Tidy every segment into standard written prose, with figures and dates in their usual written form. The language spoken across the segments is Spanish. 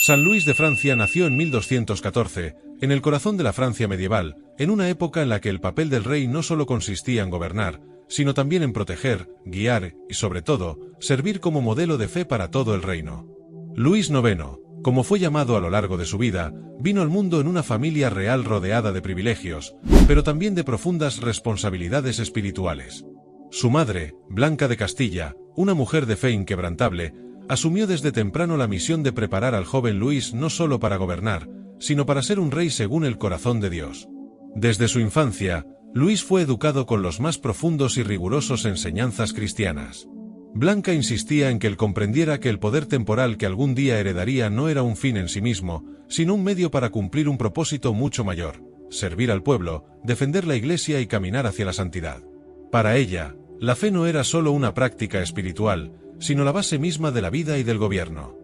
San Luis de Francia nació en 1214, en el corazón de la Francia medieval, en una época en la que el papel del rey no solo consistía en gobernar, sino también en proteger, guiar y, sobre todo, servir como modelo de fe para todo el reino. Luis IX, como fue llamado a lo largo de su vida, vino al mundo en una familia real rodeada de privilegios, pero también de profundas responsabilidades espirituales. Su madre, Blanca de Castilla, una mujer de fe inquebrantable, asumió desde temprano la misión de preparar al joven Luis no solo para gobernar, sino para ser un rey según el corazón de Dios. Desde su infancia, Luis fue educado con los más profundos y rigurosos enseñanzas cristianas. Blanca insistía en que él comprendiera que el poder temporal que algún día heredaría no era un fin en sí mismo, sino un medio para cumplir un propósito mucho mayor: servir al pueblo, defender la Iglesia y caminar hacia la santidad. Para ella, la fe no era solo una práctica espiritual, sino la base misma de la vida y del gobierno.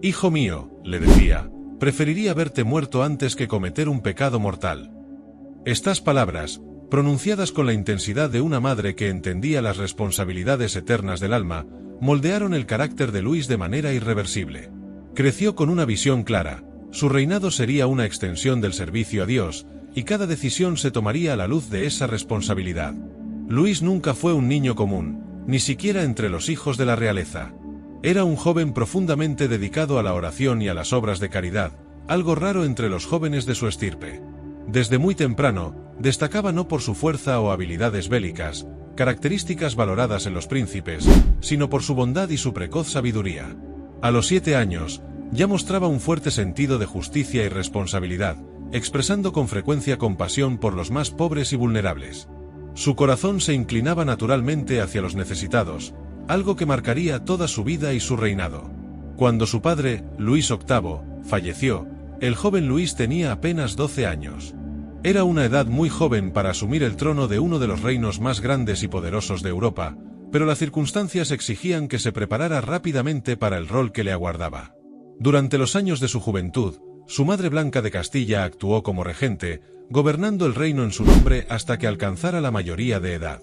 «Hijo mío», le decía, «preferiría verte muerto antes que cometer un pecado mortal». Estas palabras, pronunciadas con la intensidad de una madre que entendía las responsabilidades eternas del alma, moldearon el carácter de Luis de manera irreversible. Creció con una visión clara: su reinado sería una extensión del servicio a Dios, y cada decisión se tomaría a la luz de esa responsabilidad. Luis nunca fue un niño común, ni siquiera entre los hijos de la realeza. Era un joven profundamente dedicado a la oración y a las obras de caridad, algo raro entre los jóvenes de su estirpe. Desde muy temprano, destacaba no por su fuerza o habilidades bélicas, características valoradas en los príncipes, sino por su bondad y su precoz sabiduría. A los 7 años, ya mostraba un fuerte sentido de justicia y responsabilidad, expresando con frecuencia compasión por los más pobres y vulnerables. Su corazón se inclinaba naturalmente hacia los necesitados, algo que marcaría toda su vida y su reinado. Cuando su padre, Luis VIII, falleció, el joven Luis tenía apenas 12 años. Era una edad muy joven para asumir el trono de uno de los reinos más grandes y poderosos de Europa, pero las circunstancias exigían que se preparara rápidamente para el rol que le aguardaba. Durante los años de su juventud, su madre Blanca de Castilla actuó como regente, gobernando el reino en su nombre hasta que alcanzara la mayoría de edad.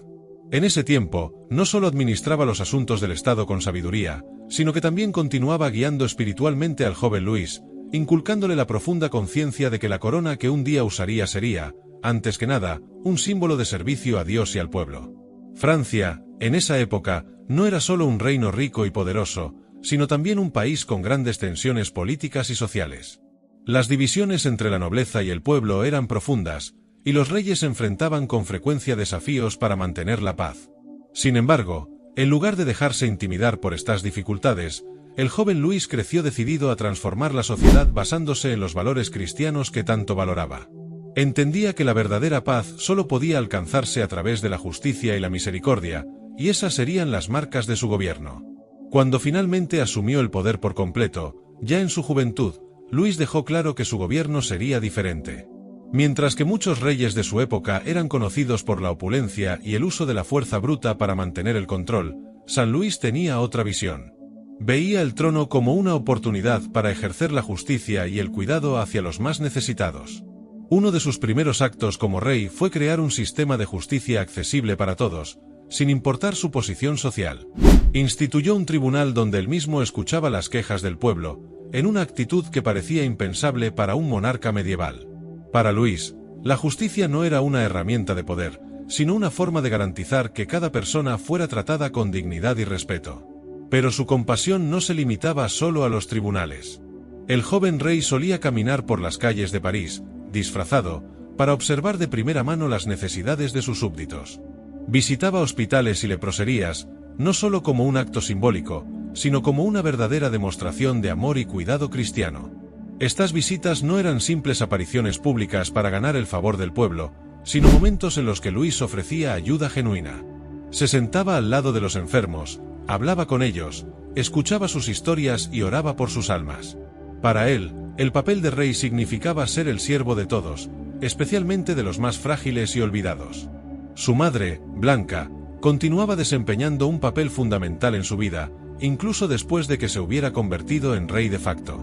En ese tiempo, no solo administraba los asuntos del Estado con sabiduría, sino que también continuaba guiando espiritualmente al joven Luis, inculcándole la profunda conciencia de que la corona que un día usaría sería, antes que nada, un símbolo de servicio a Dios y al pueblo. Francia, en esa época, no era solo un reino rico y poderoso, sino también un país con grandes tensiones políticas y sociales. Las divisiones entre la nobleza y el pueblo eran profundas, y los reyes enfrentaban con frecuencia desafíos para mantener la paz. Sin embargo, en lugar de dejarse intimidar por estas dificultades, el joven Luis creció decidido a transformar la sociedad basándose en los valores cristianos que tanto valoraba. Entendía que la verdadera paz solo podía alcanzarse a través de la justicia y la misericordia, y esas serían las marcas de su gobierno. Cuando finalmente asumió el poder por completo, ya en su juventud, Luis dejó claro que su gobierno sería diferente. Mientras que muchos reyes de su época eran conocidos por la opulencia y el uso de la fuerza bruta para mantener el control, San Luis tenía otra visión. Veía el trono como una oportunidad para ejercer la justicia y el cuidado hacia los más necesitados. Uno de sus primeros actos como rey fue crear un sistema de justicia accesible para todos, sin importar su posición social. Instituyó un tribunal donde él mismo escuchaba las quejas del pueblo, en una actitud que parecía impensable para un monarca medieval. Para Luis, la justicia no era una herramienta de poder, sino una forma de garantizar que cada persona fuera tratada con dignidad y respeto. Pero su compasión no se limitaba solo a los tribunales. El joven rey solía caminar por las calles de París, disfrazado, para observar de primera mano las necesidades de sus súbditos. Visitaba hospitales y leproserías, no solo como un acto simbólico, sino como una verdadera demostración de amor y cuidado cristiano. Estas visitas no eran simples apariciones públicas para ganar el favor del pueblo, sino momentos en los que Luis ofrecía ayuda genuina. Se sentaba al lado de los enfermos, hablaba con ellos, escuchaba sus historias y oraba por sus almas. Para él, el papel de rey significaba ser el siervo de todos, especialmente de los más frágiles y olvidados. Su madre, Blanca, continuaba desempeñando un papel fundamental en su vida, incluso después de que se hubiera convertido en rey de facto.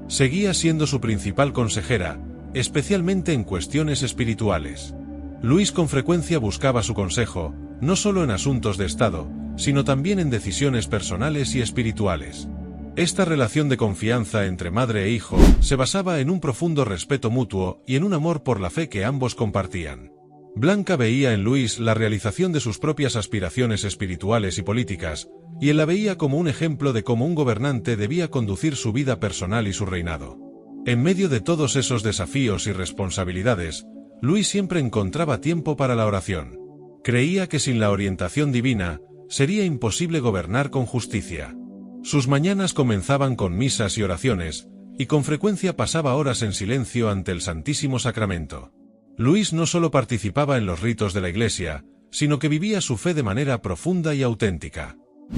Seguía siendo su principal consejera, especialmente en cuestiones espirituales. Luis con frecuencia buscaba su consejo, no solo en asuntos de Estado, sino también en decisiones personales y espirituales. Esta relación de confianza entre madre e hijo se basaba en un profundo respeto mutuo y en un amor por la fe que ambos compartían. Blanca veía en Luis la realización de sus propias aspiraciones espirituales y políticas, y él la veía como un ejemplo de cómo un gobernante debía conducir su vida personal y su reinado. En medio de todos esos desafíos y responsabilidades, Luis siempre encontraba tiempo para la oración. Creía que sin la orientación divina, sería imposible gobernar con justicia. Sus mañanas comenzaban con misas y oraciones, y con frecuencia pasaba horas en silencio ante el Santísimo Sacramento. Luis no solo participaba en los ritos de la Iglesia, sino que vivía su fe de manera profunda y auténtica.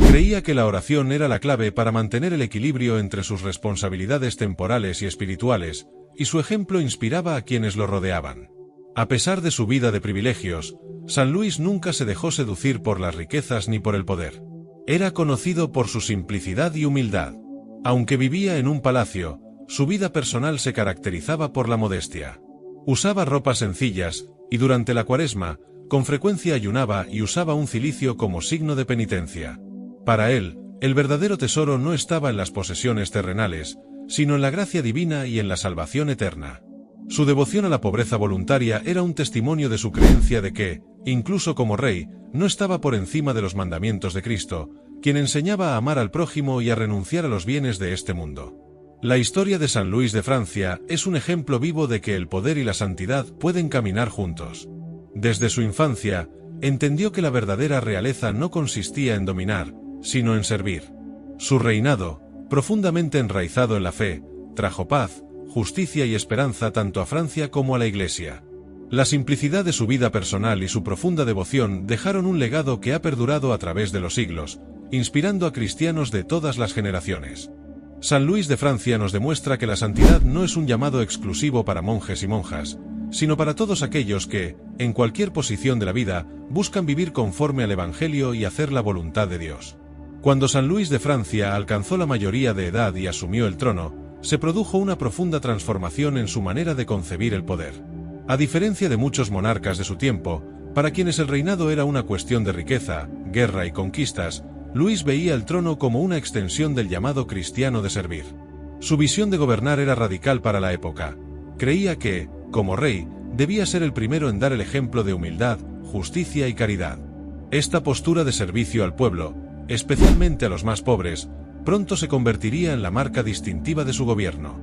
Creía que la oración era la clave para mantener el equilibrio entre sus responsabilidades temporales y espirituales, y su ejemplo inspiraba a quienes lo rodeaban. A pesar de su vida de privilegios, San Luis nunca se dejó seducir por las riquezas ni por el poder. Era conocido por su simplicidad y humildad. Aunque vivía en un palacio, su vida personal se caracterizaba por la modestia. Usaba ropas sencillas, y durante la Cuaresma, con frecuencia ayunaba y usaba un cilicio como signo de penitencia. Para él, el verdadero tesoro no estaba en las posesiones terrenales, sino en la gracia divina y en la salvación eterna. Su devoción a la pobreza voluntaria era un testimonio de su creencia de que, incluso como rey, no estaba por encima de los mandamientos de Cristo, quien enseñaba a amar al prójimo y a renunciar a los bienes de este mundo. La historia de San Luis de Francia es un ejemplo vivo de que el poder y la santidad pueden caminar juntos. Desde su infancia, entendió que la verdadera realeza no consistía en dominar, sino en servir. Su reinado, profundamente enraizado en la fe, trajo paz, justicia y esperanza tanto a Francia como a la Iglesia. La simplicidad de su vida personal y su profunda devoción dejaron un legado que ha perdurado a través de los siglos, inspirando a cristianos de todas las generaciones. San Luis de Francia nos demuestra que la santidad no es un llamado exclusivo para monjes y monjas, sino para todos aquellos que, en cualquier posición de la vida, buscan vivir conforme al Evangelio y hacer la voluntad de Dios. Cuando San Luis de Francia alcanzó la mayoría de edad y asumió el trono, se produjo una profunda transformación en su manera de concebir el poder. A diferencia de muchos monarcas de su tiempo, para quienes el reinado era una cuestión de riqueza, guerra y conquistas, Luis veía el trono como una extensión del llamado cristiano de servir. Su visión de gobernar era radical para la época. Creía que, como rey, debía ser el primero en dar el ejemplo de humildad, justicia y caridad. Esta postura de servicio al pueblo, especialmente a los más pobres, pronto se convertiría en la marca distintiva de su gobierno.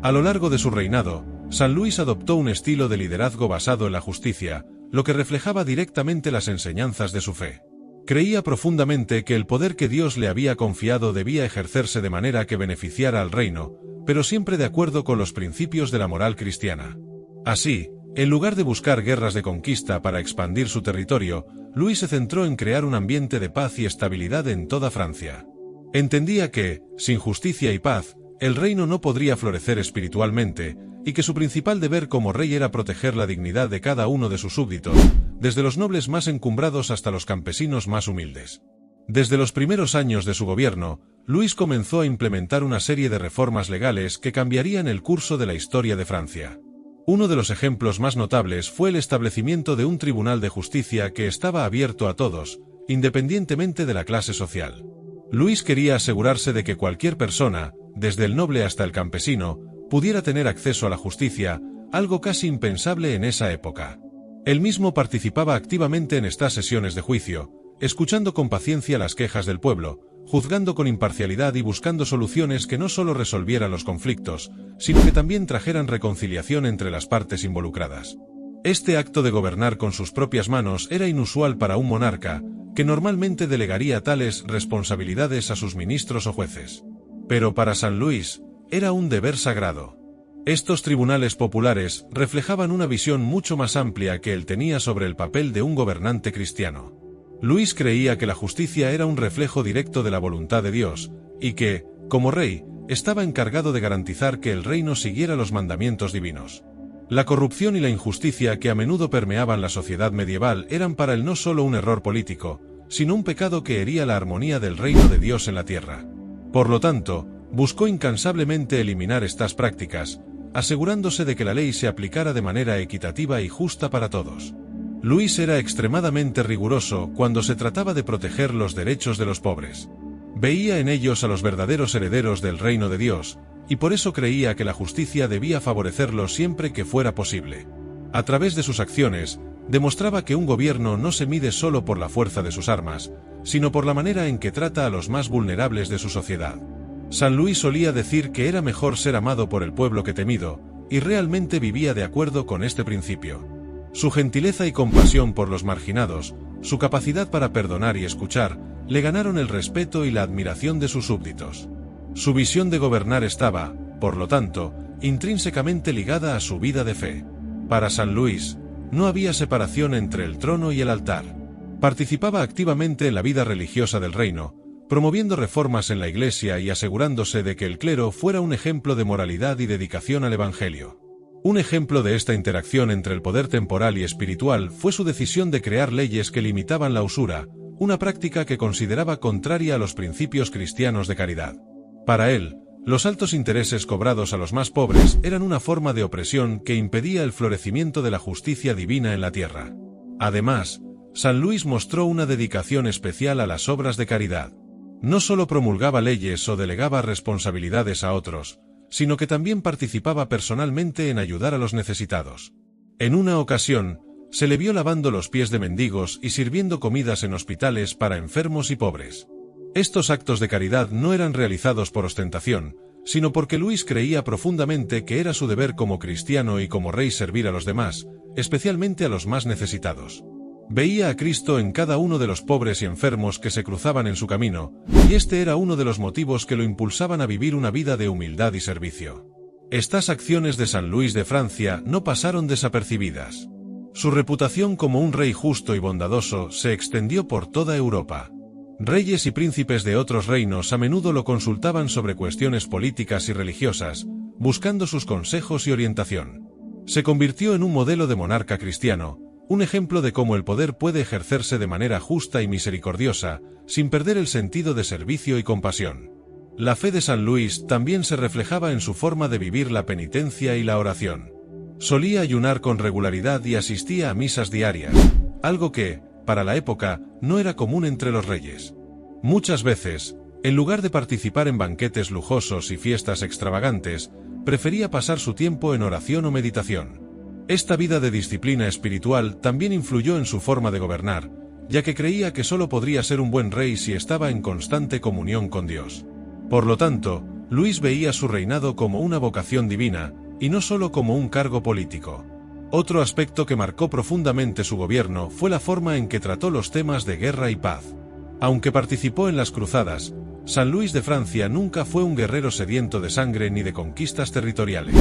A lo largo de su reinado, San Luis adoptó un estilo de liderazgo basado en la justicia, lo que reflejaba directamente las enseñanzas de su fe. Creía profundamente que el poder que Dios le había confiado debía ejercerse de manera que beneficiara al reino, pero siempre de acuerdo con los principios de la moral cristiana. Así, en lugar de buscar guerras de conquista para expandir su territorio, Luis se centró en crear un ambiente de paz y estabilidad en toda Francia. Entendía que, sin justicia y paz, el reino no podría florecer espiritualmente, y que su principal deber como rey era proteger la dignidad de cada uno de sus súbditos, desde los nobles más encumbrados hasta los campesinos más humildes. Desde los primeros años de su gobierno, Luis comenzó a implementar una serie de reformas legales que cambiarían el curso de la historia de Francia. Uno de los ejemplos más notables fue el establecimiento de un tribunal de justicia que estaba abierto a todos, independientemente de la clase social. Luis quería asegurarse de que cualquier persona, desde el noble hasta el campesino, pudiera tener acceso a la justicia, algo casi impensable en esa época. Él mismo participaba activamente en estas sesiones de juicio, escuchando con paciencia las quejas del pueblo, juzgando con imparcialidad y buscando soluciones que no solo resolvieran los conflictos, sino que también trajeran reconciliación entre las partes involucradas. Este acto de gobernar con sus propias manos era inusual para un monarca, que normalmente delegaría tales responsabilidades a sus ministros o jueces. Pero para San Luis, era un deber sagrado. Estos tribunales populares reflejaban una visión mucho más amplia que él tenía sobre el papel de un gobernante cristiano. Luis creía que la justicia era un reflejo directo de la voluntad de Dios, y que, como rey, estaba encargado de garantizar que el reino siguiera los mandamientos divinos. La corrupción y la injusticia que a menudo permeaban la sociedad medieval eran para él no solo un error político, sino un pecado que hería la armonía del reino de Dios en la tierra. Por lo tanto, buscó incansablemente eliminar estas prácticas, asegurándose de que la ley se aplicara de manera equitativa y justa para todos. Luis era extremadamente riguroso cuando se trataba de proteger los derechos de los pobres. Veía en ellos a los verdaderos herederos del reino de Dios, y por eso creía que la justicia debía favorecerlos siempre que fuera posible. A través de sus acciones, demostraba que un gobierno no se mide solo por la fuerza de sus armas, sino por la manera en que trata a los más vulnerables de su sociedad. San Luis solía decir que era mejor ser amado por el pueblo que temido, y realmente vivía de acuerdo con este principio. Su gentileza y compasión por los marginados, su capacidad para perdonar y escuchar, le ganaron el respeto y la admiración de sus súbditos. Su visión de gobernar estaba, por lo tanto, intrínsecamente ligada a su vida de fe. Para San Luis, no había separación entre el trono y el altar. Participaba activamente en la vida religiosa del reino, promoviendo reformas en la Iglesia y asegurándose de que el clero fuera un ejemplo de moralidad y dedicación al Evangelio. Un ejemplo de esta interacción entre el poder temporal y espiritual fue su decisión de crear leyes que limitaban la usura, una práctica que consideraba contraria a los principios cristianos de caridad. Para él, los altos intereses cobrados a los más pobres eran una forma de opresión que impedía el florecimiento de la justicia divina en la tierra. Además, San Luis mostró una dedicación especial a las obras de caridad. No solo promulgaba leyes o delegaba responsabilidades a otros, sino que también participaba personalmente en ayudar a los necesitados. En una ocasión, se le vio lavando los pies de mendigos y sirviendo comidas en hospitales para enfermos y pobres. Estos actos de caridad no eran realizados por ostentación, sino porque Luis creía profundamente que era su deber como cristiano y como rey servir a los demás, especialmente a los más necesitados. Veía a Cristo en cada uno de los pobres y enfermos que se cruzaban en su camino, y este era uno de los motivos que lo impulsaban a vivir una vida de humildad y servicio. Estas acciones de San Luis de Francia no pasaron desapercibidas. Su reputación como un rey justo y bondadoso se extendió por toda Europa. Reyes y príncipes de otros reinos a menudo lo consultaban sobre cuestiones políticas y religiosas, buscando sus consejos y orientación. Se convirtió en un modelo de monarca cristiano, un ejemplo de cómo el poder puede ejercerse de manera justa y misericordiosa, sin perder el sentido de servicio y compasión. La fe de San Luis también se reflejaba en su forma de vivir la penitencia y la oración. Solía ayunar con regularidad y asistía a misas diarias, algo que, para la época, no era común entre los reyes. Muchas veces, en lugar de participar en banquetes lujosos y fiestas extravagantes, prefería pasar su tiempo en oración o meditación. Esta vida de disciplina espiritual también influyó en su forma de gobernar, ya que creía que solo podría ser un buen rey si estaba en constante comunión con Dios. Por lo tanto, Luis veía su reinado como una vocación divina, y no solo como un cargo político. Otro aspecto que marcó profundamente su gobierno fue la forma en que trató los temas de guerra y paz. Aunque participó en las cruzadas, San Luis de Francia nunca fue un guerrero sediento de sangre ni de conquistas territoriales.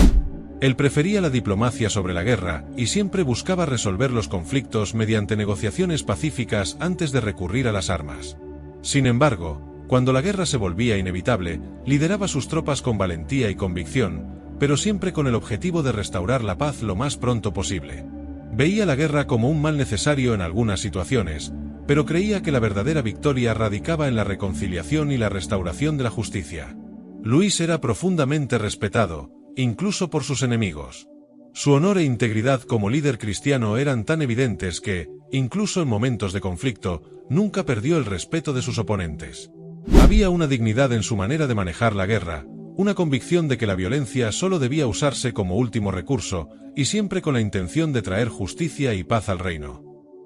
Él prefería la diplomacia sobre la guerra, y siempre buscaba resolver los conflictos mediante negociaciones pacíficas antes de recurrir a las armas. Sin embargo, cuando la guerra se volvía inevitable, lideraba sus tropas con valentía y convicción, pero siempre con el objetivo de restaurar la paz lo más pronto posible. Veía la guerra como un mal necesario en algunas situaciones, pero creía que la verdadera victoria radicaba en la reconciliación y la restauración de la justicia. Luis era profundamente respetado, incluso por sus enemigos. Su honor e integridad como líder cristiano eran tan evidentes que, incluso en momentos de conflicto, nunca perdió el respeto de sus oponentes. Había una dignidad en su manera de manejar la guerra, una convicción de que la violencia solo debía usarse como último recurso, y siempre con la intención de traer justicia y paz al reino.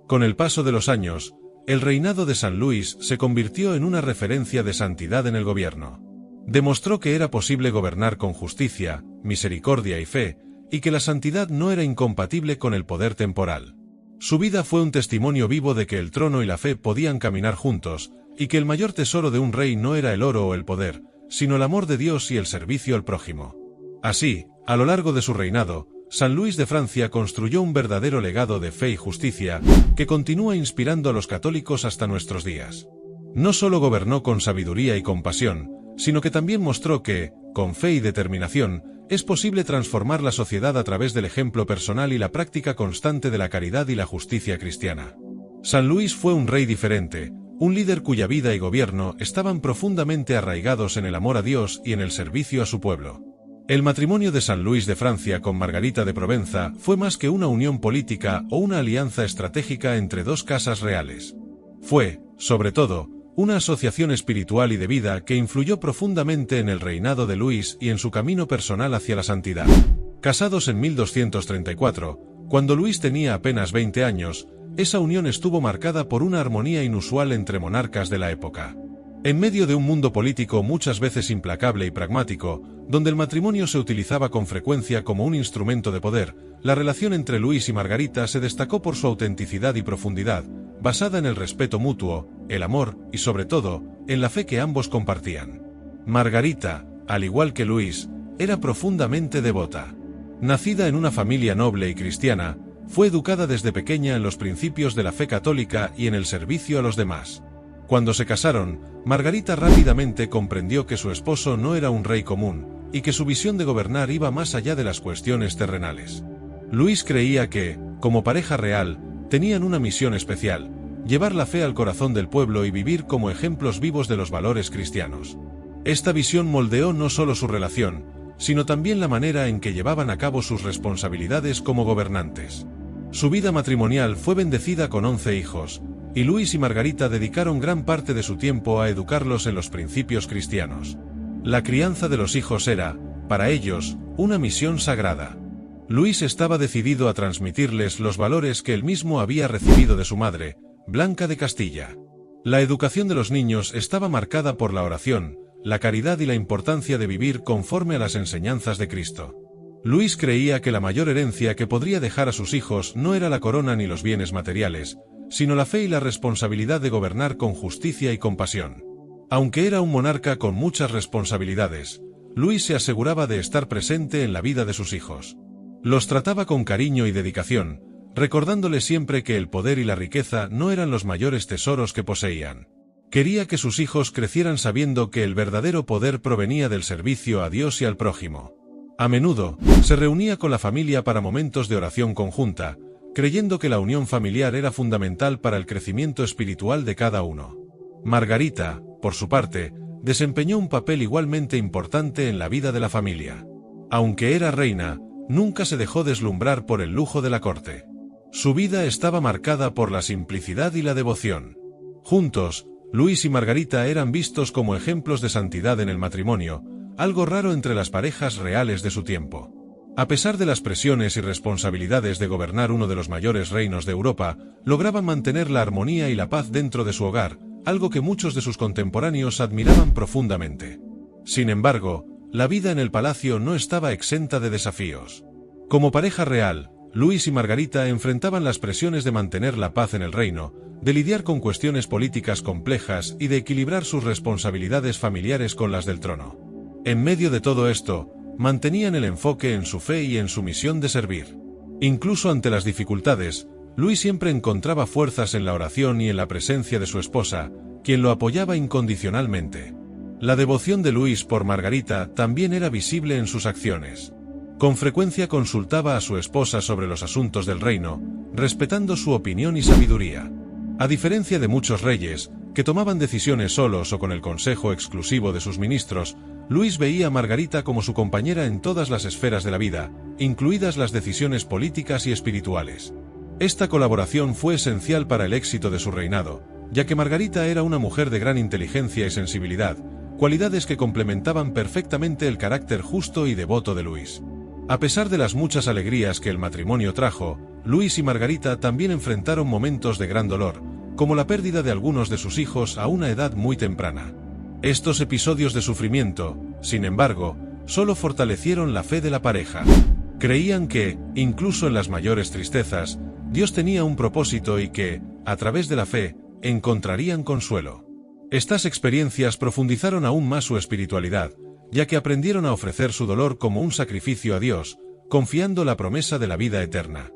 Con el paso de los años, el reinado de San Luis se convirtió en una referencia de santidad en el gobierno. Demostró que era posible gobernar con justicia, misericordia y fe, y que la santidad no era incompatible con el poder temporal. Su vida fue un testimonio vivo de que el trono y la fe podían caminar juntos, y que el mayor tesoro de un rey no era el oro o el poder, sino el amor de Dios y el servicio al prójimo. Así, a lo largo de su reinado, San Luis de Francia construyó un verdadero legado de fe y justicia, que continúa inspirando a los católicos hasta nuestros días. No solo gobernó con sabiduría y compasión, sino que también mostró que, con fe y determinación, es posible transformar la sociedad a través del ejemplo personal y la práctica constante de la caridad y la justicia cristiana. San Luis fue un rey diferente, un líder cuya vida y gobierno estaban profundamente arraigados en el amor a Dios y en el servicio a su pueblo. El matrimonio de San Luis de Francia con Margarita de Provenza fue más que una unión política o una alianza estratégica entre dos casas reales. Fue, sobre todo, una asociación espiritual y de vida que influyó profundamente en el reinado de Luis y en su camino personal hacia la santidad. Casados en 1234, cuando Luis tenía apenas 20 años, esa unión estuvo marcada por una armonía inusual entre monarcas de la época. En medio de un mundo político muchas veces implacable y pragmático, donde el matrimonio se utilizaba con frecuencia como un instrumento de poder, la relación entre Luis y Margarita se destacó por su autenticidad y profundidad, basada en el respeto mutuo, el amor y, sobre todo, en la fe que ambos compartían. Margarita, al igual que Luis, era profundamente devota. Nacida en una familia noble y cristiana, fue educada desde pequeña en los principios de la fe católica y en el servicio a los demás. Cuando se casaron, Margarita rápidamente comprendió que su esposo no era un rey común, y que su visión de gobernar iba más allá de las cuestiones terrenales. Luis creía que, como pareja real, tenían una misión especial: llevar la fe al corazón del pueblo y vivir como ejemplos vivos de los valores cristianos. Esta visión moldeó no solo su relación, sino también la manera en que llevaban a cabo sus responsabilidades como gobernantes. Su vida matrimonial fue bendecida con 11 hijos, y Luis y Margarita dedicaron gran parte de su tiempo a educarlos en los principios cristianos. La crianza de los hijos era, para ellos, una misión sagrada. Luis estaba decidido a transmitirles los valores que él mismo había recibido de su madre, Blanca de Castilla. La educación de los niños estaba marcada por la oración, la caridad y la importancia de vivir conforme a las enseñanzas de Cristo. Luis creía que la mayor herencia que podría dejar a sus hijos no era la corona ni los bienes materiales, sino la fe y la responsabilidad de gobernar con justicia y compasión. Aunque era un monarca con muchas responsabilidades, Luis se aseguraba de estar presente en la vida de sus hijos. Los trataba con cariño y dedicación, recordándoles siempre que el poder y la riqueza no eran los mayores tesoros que poseían. Quería que sus hijos crecieran sabiendo que el verdadero poder provenía del servicio a Dios y al prójimo. A menudo, se reunía con la familia para momentos de oración conjunta, creyendo que la unión familiar era fundamental para el crecimiento espiritual de cada uno. Margarita, por su parte, desempeñó un papel igualmente importante en la vida de la familia. Aunque era reina, nunca se dejó deslumbrar por el lujo de la corte. Su vida estaba marcada por la simplicidad y la devoción. Juntos, Luis y Margarita eran vistos como ejemplos de santidad en el matrimonio, algo raro entre las parejas reales de su tiempo. A pesar de las presiones y responsabilidades de gobernar uno de los mayores reinos de Europa, lograban mantener la armonía y la paz dentro de su hogar, algo que muchos de sus contemporáneos admiraban profundamente. Sin embargo, la vida en el palacio no estaba exenta de desafíos. Como pareja real, Luis y Margarita enfrentaban las presiones de mantener la paz en el reino, de lidiar con cuestiones políticas complejas y de equilibrar sus responsabilidades familiares con las del trono. En medio de todo esto, mantenían el enfoque en su fe y en su misión de servir. Incluso ante las dificultades, Luis siempre encontraba fuerzas en la oración y en la presencia de su esposa, quien lo apoyaba incondicionalmente. La devoción de Luis por Margarita también era visible en sus acciones. Con frecuencia consultaba a su esposa sobre los asuntos del reino, respetando su opinión y sabiduría. A diferencia de muchos reyes, que tomaban decisiones solos o con el consejo exclusivo de sus ministros, Luis veía a Margarita como su compañera en todas las esferas de la vida, incluidas las decisiones políticas y espirituales. Esta colaboración fue esencial para el éxito de su reinado, ya que Margarita era una mujer de gran inteligencia y sensibilidad, cualidades que complementaban perfectamente el carácter justo y devoto de Luis. A pesar de las muchas alegrías que el matrimonio trajo, Luis y Margarita también enfrentaron momentos de gran dolor, como la pérdida de algunos de sus hijos a una edad muy temprana. Estos episodios de sufrimiento, sin embargo, solo fortalecieron la fe de la pareja. Creían que, incluso en las mayores tristezas, Dios tenía un propósito y que, a través de la fe, encontrarían consuelo. Estas experiencias profundizaron aún más su espiritualidad, ya que aprendieron a ofrecer su dolor como un sacrificio a Dios, confiando la promesa de la vida eterna.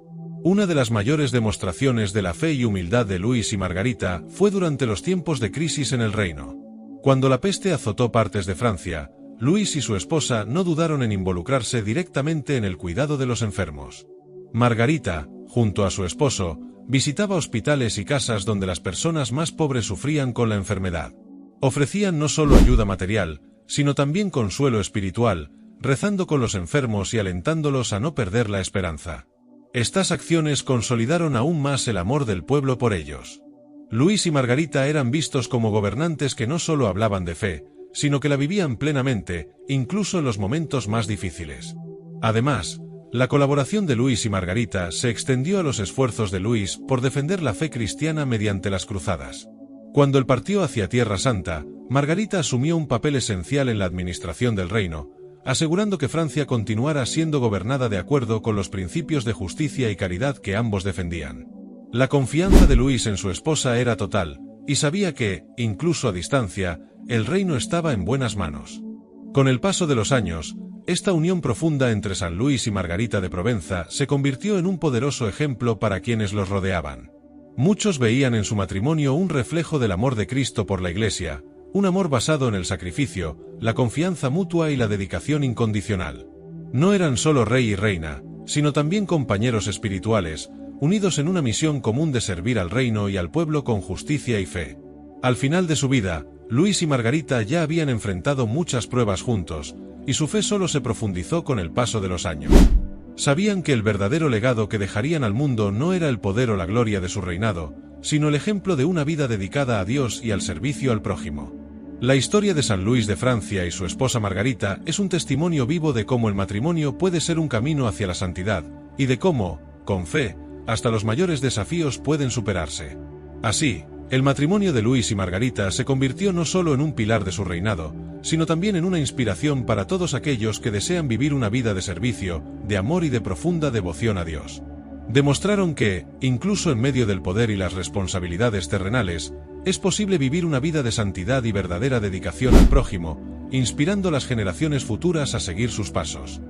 Una de las mayores demostraciones de la fe y humildad de Luis y Margarita fue durante los tiempos de crisis en el reino. Cuando la peste azotó partes de Francia, Luis y su esposa no dudaron en involucrarse directamente en el cuidado de los enfermos. Margarita, junto a su esposo, visitaba hospitales y casas donde las personas más pobres sufrían con la enfermedad. Ofrecían no solo ayuda material, sino también consuelo espiritual, rezando con los enfermos y alentándolos a no perder la esperanza. Estas acciones consolidaron aún más el amor del pueblo por ellos. Luis y Margarita eran vistos como gobernantes que no solo hablaban de fe, sino que la vivían plenamente, incluso en los momentos más difíciles. Además, la colaboración de Luis y Margarita se extendió a los esfuerzos de Luis por defender la fe cristiana mediante las cruzadas. Cuando él partió hacia Tierra Santa, Margarita asumió un papel esencial en la administración del reino, asegurando que Francia continuara siendo gobernada de acuerdo con los principios de justicia y caridad que ambos defendían. La confianza de Luis en su esposa era total, y sabía que, incluso a distancia, el reino estaba en buenas manos. Con el paso de los años, esta unión profunda entre San Luis y Margarita de Provenza se convirtió en un poderoso ejemplo para quienes los rodeaban. Muchos veían en su matrimonio un reflejo del amor de Cristo por la Iglesia, un amor basado en el sacrificio, la confianza mutua y la dedicación incondicional. No eran solo rey y reina, sino también compañeros espirituales, unidos en una misión común de servir al reino y al pueblo con justicia y fe. Al final de su vida, Luis y Margarita ya habían enfrentado muchas pruebas juntos, y su fe solo se profundizó con el paso de los años. Sabían que el verdadero legado que dejarían al mundo no era el poder o la gloria de su reinado, sino el ejemplo de una vida dedicada a Dios y al servicio al prójimo. La historia de San Luis de Francia y su esposa Margarita es un testimonio vivo de cómo el matrimonio puede ser un camino hacia la santidad, y de cómo, con fe, hasta los mayores desafíos pueden superarse. Así, el matrimonio de Luis y Margarita se convirtió no solo en un pilar de su reinado, sino también en una inspiración para todos aquellos que desean vivir una vida de servicio, de amor y de profunda devoción a Dios. Demostraron que, incluso en medio del poder y las responsabilidades terrenales, es posible vivir una vida de santidad y verdadera dedicación al prójimo, inspirando a las generaciones futuras a seguir sus pasos.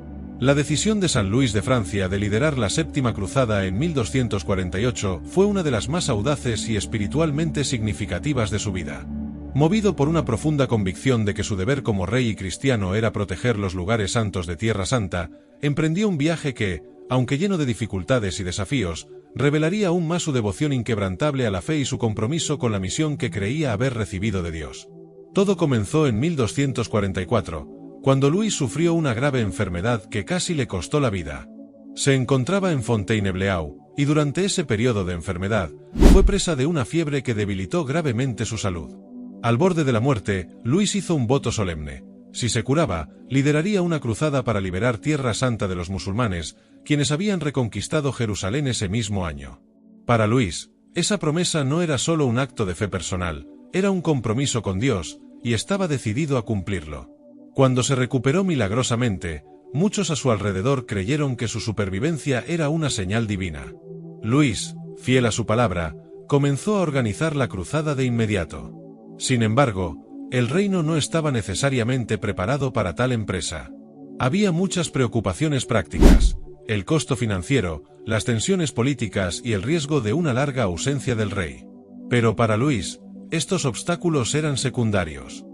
La decisión de San Luis de Francia de liderar la Séptima Cruzada en 1248 fue una de las más audaces y espiritualmente significativas de su vida. Movido por una profunda convicción de que su deber como rey y cristiano era proteger los lugares santos de Tierra Santa, emprendió un viaje que, aunque lleno de dificultades y desafíos, revelaría aún más su devoción inquebrantable a la fe y su compromiso con la misión que creía haber recibido de Dios. Todo comenzó en 1244, cuando Luis sufrió una grave enfermedad que casi le costó la vida. Se encontraba en Fontainebleau, y durante ese periodo de enfermedad, fue presa de una fiebre que debilitó gravemente su salud. Al borde de la muerte, Luis hizo un voto solemne. Si se curaba, lideraría una cruzada para liberar Tierra Santa de los musulmanes, quienes habían reconquistado Jerusalén ese mismo año. Para Luis, esa promesa no era solo un acto de fe personal, era un compromiso con Dios, y estaba decidido a cumplirlo. Cuando se recuperó milagrosamente, muchos a su alrededor creyeron que su supervivencia era una señal divina. Luis, fiel a su palabra, comenzó a organizar la cruzada de inmediato. Sin embargo, el reino no estaba necesariamente preparado para tal empresa. Había muchas preocupaciones prácticas, el costo financiero, las tensiones políticas y el riesgo de una larga ausencia del rey. Pero para Luis, estos obstáculos eran secundarios.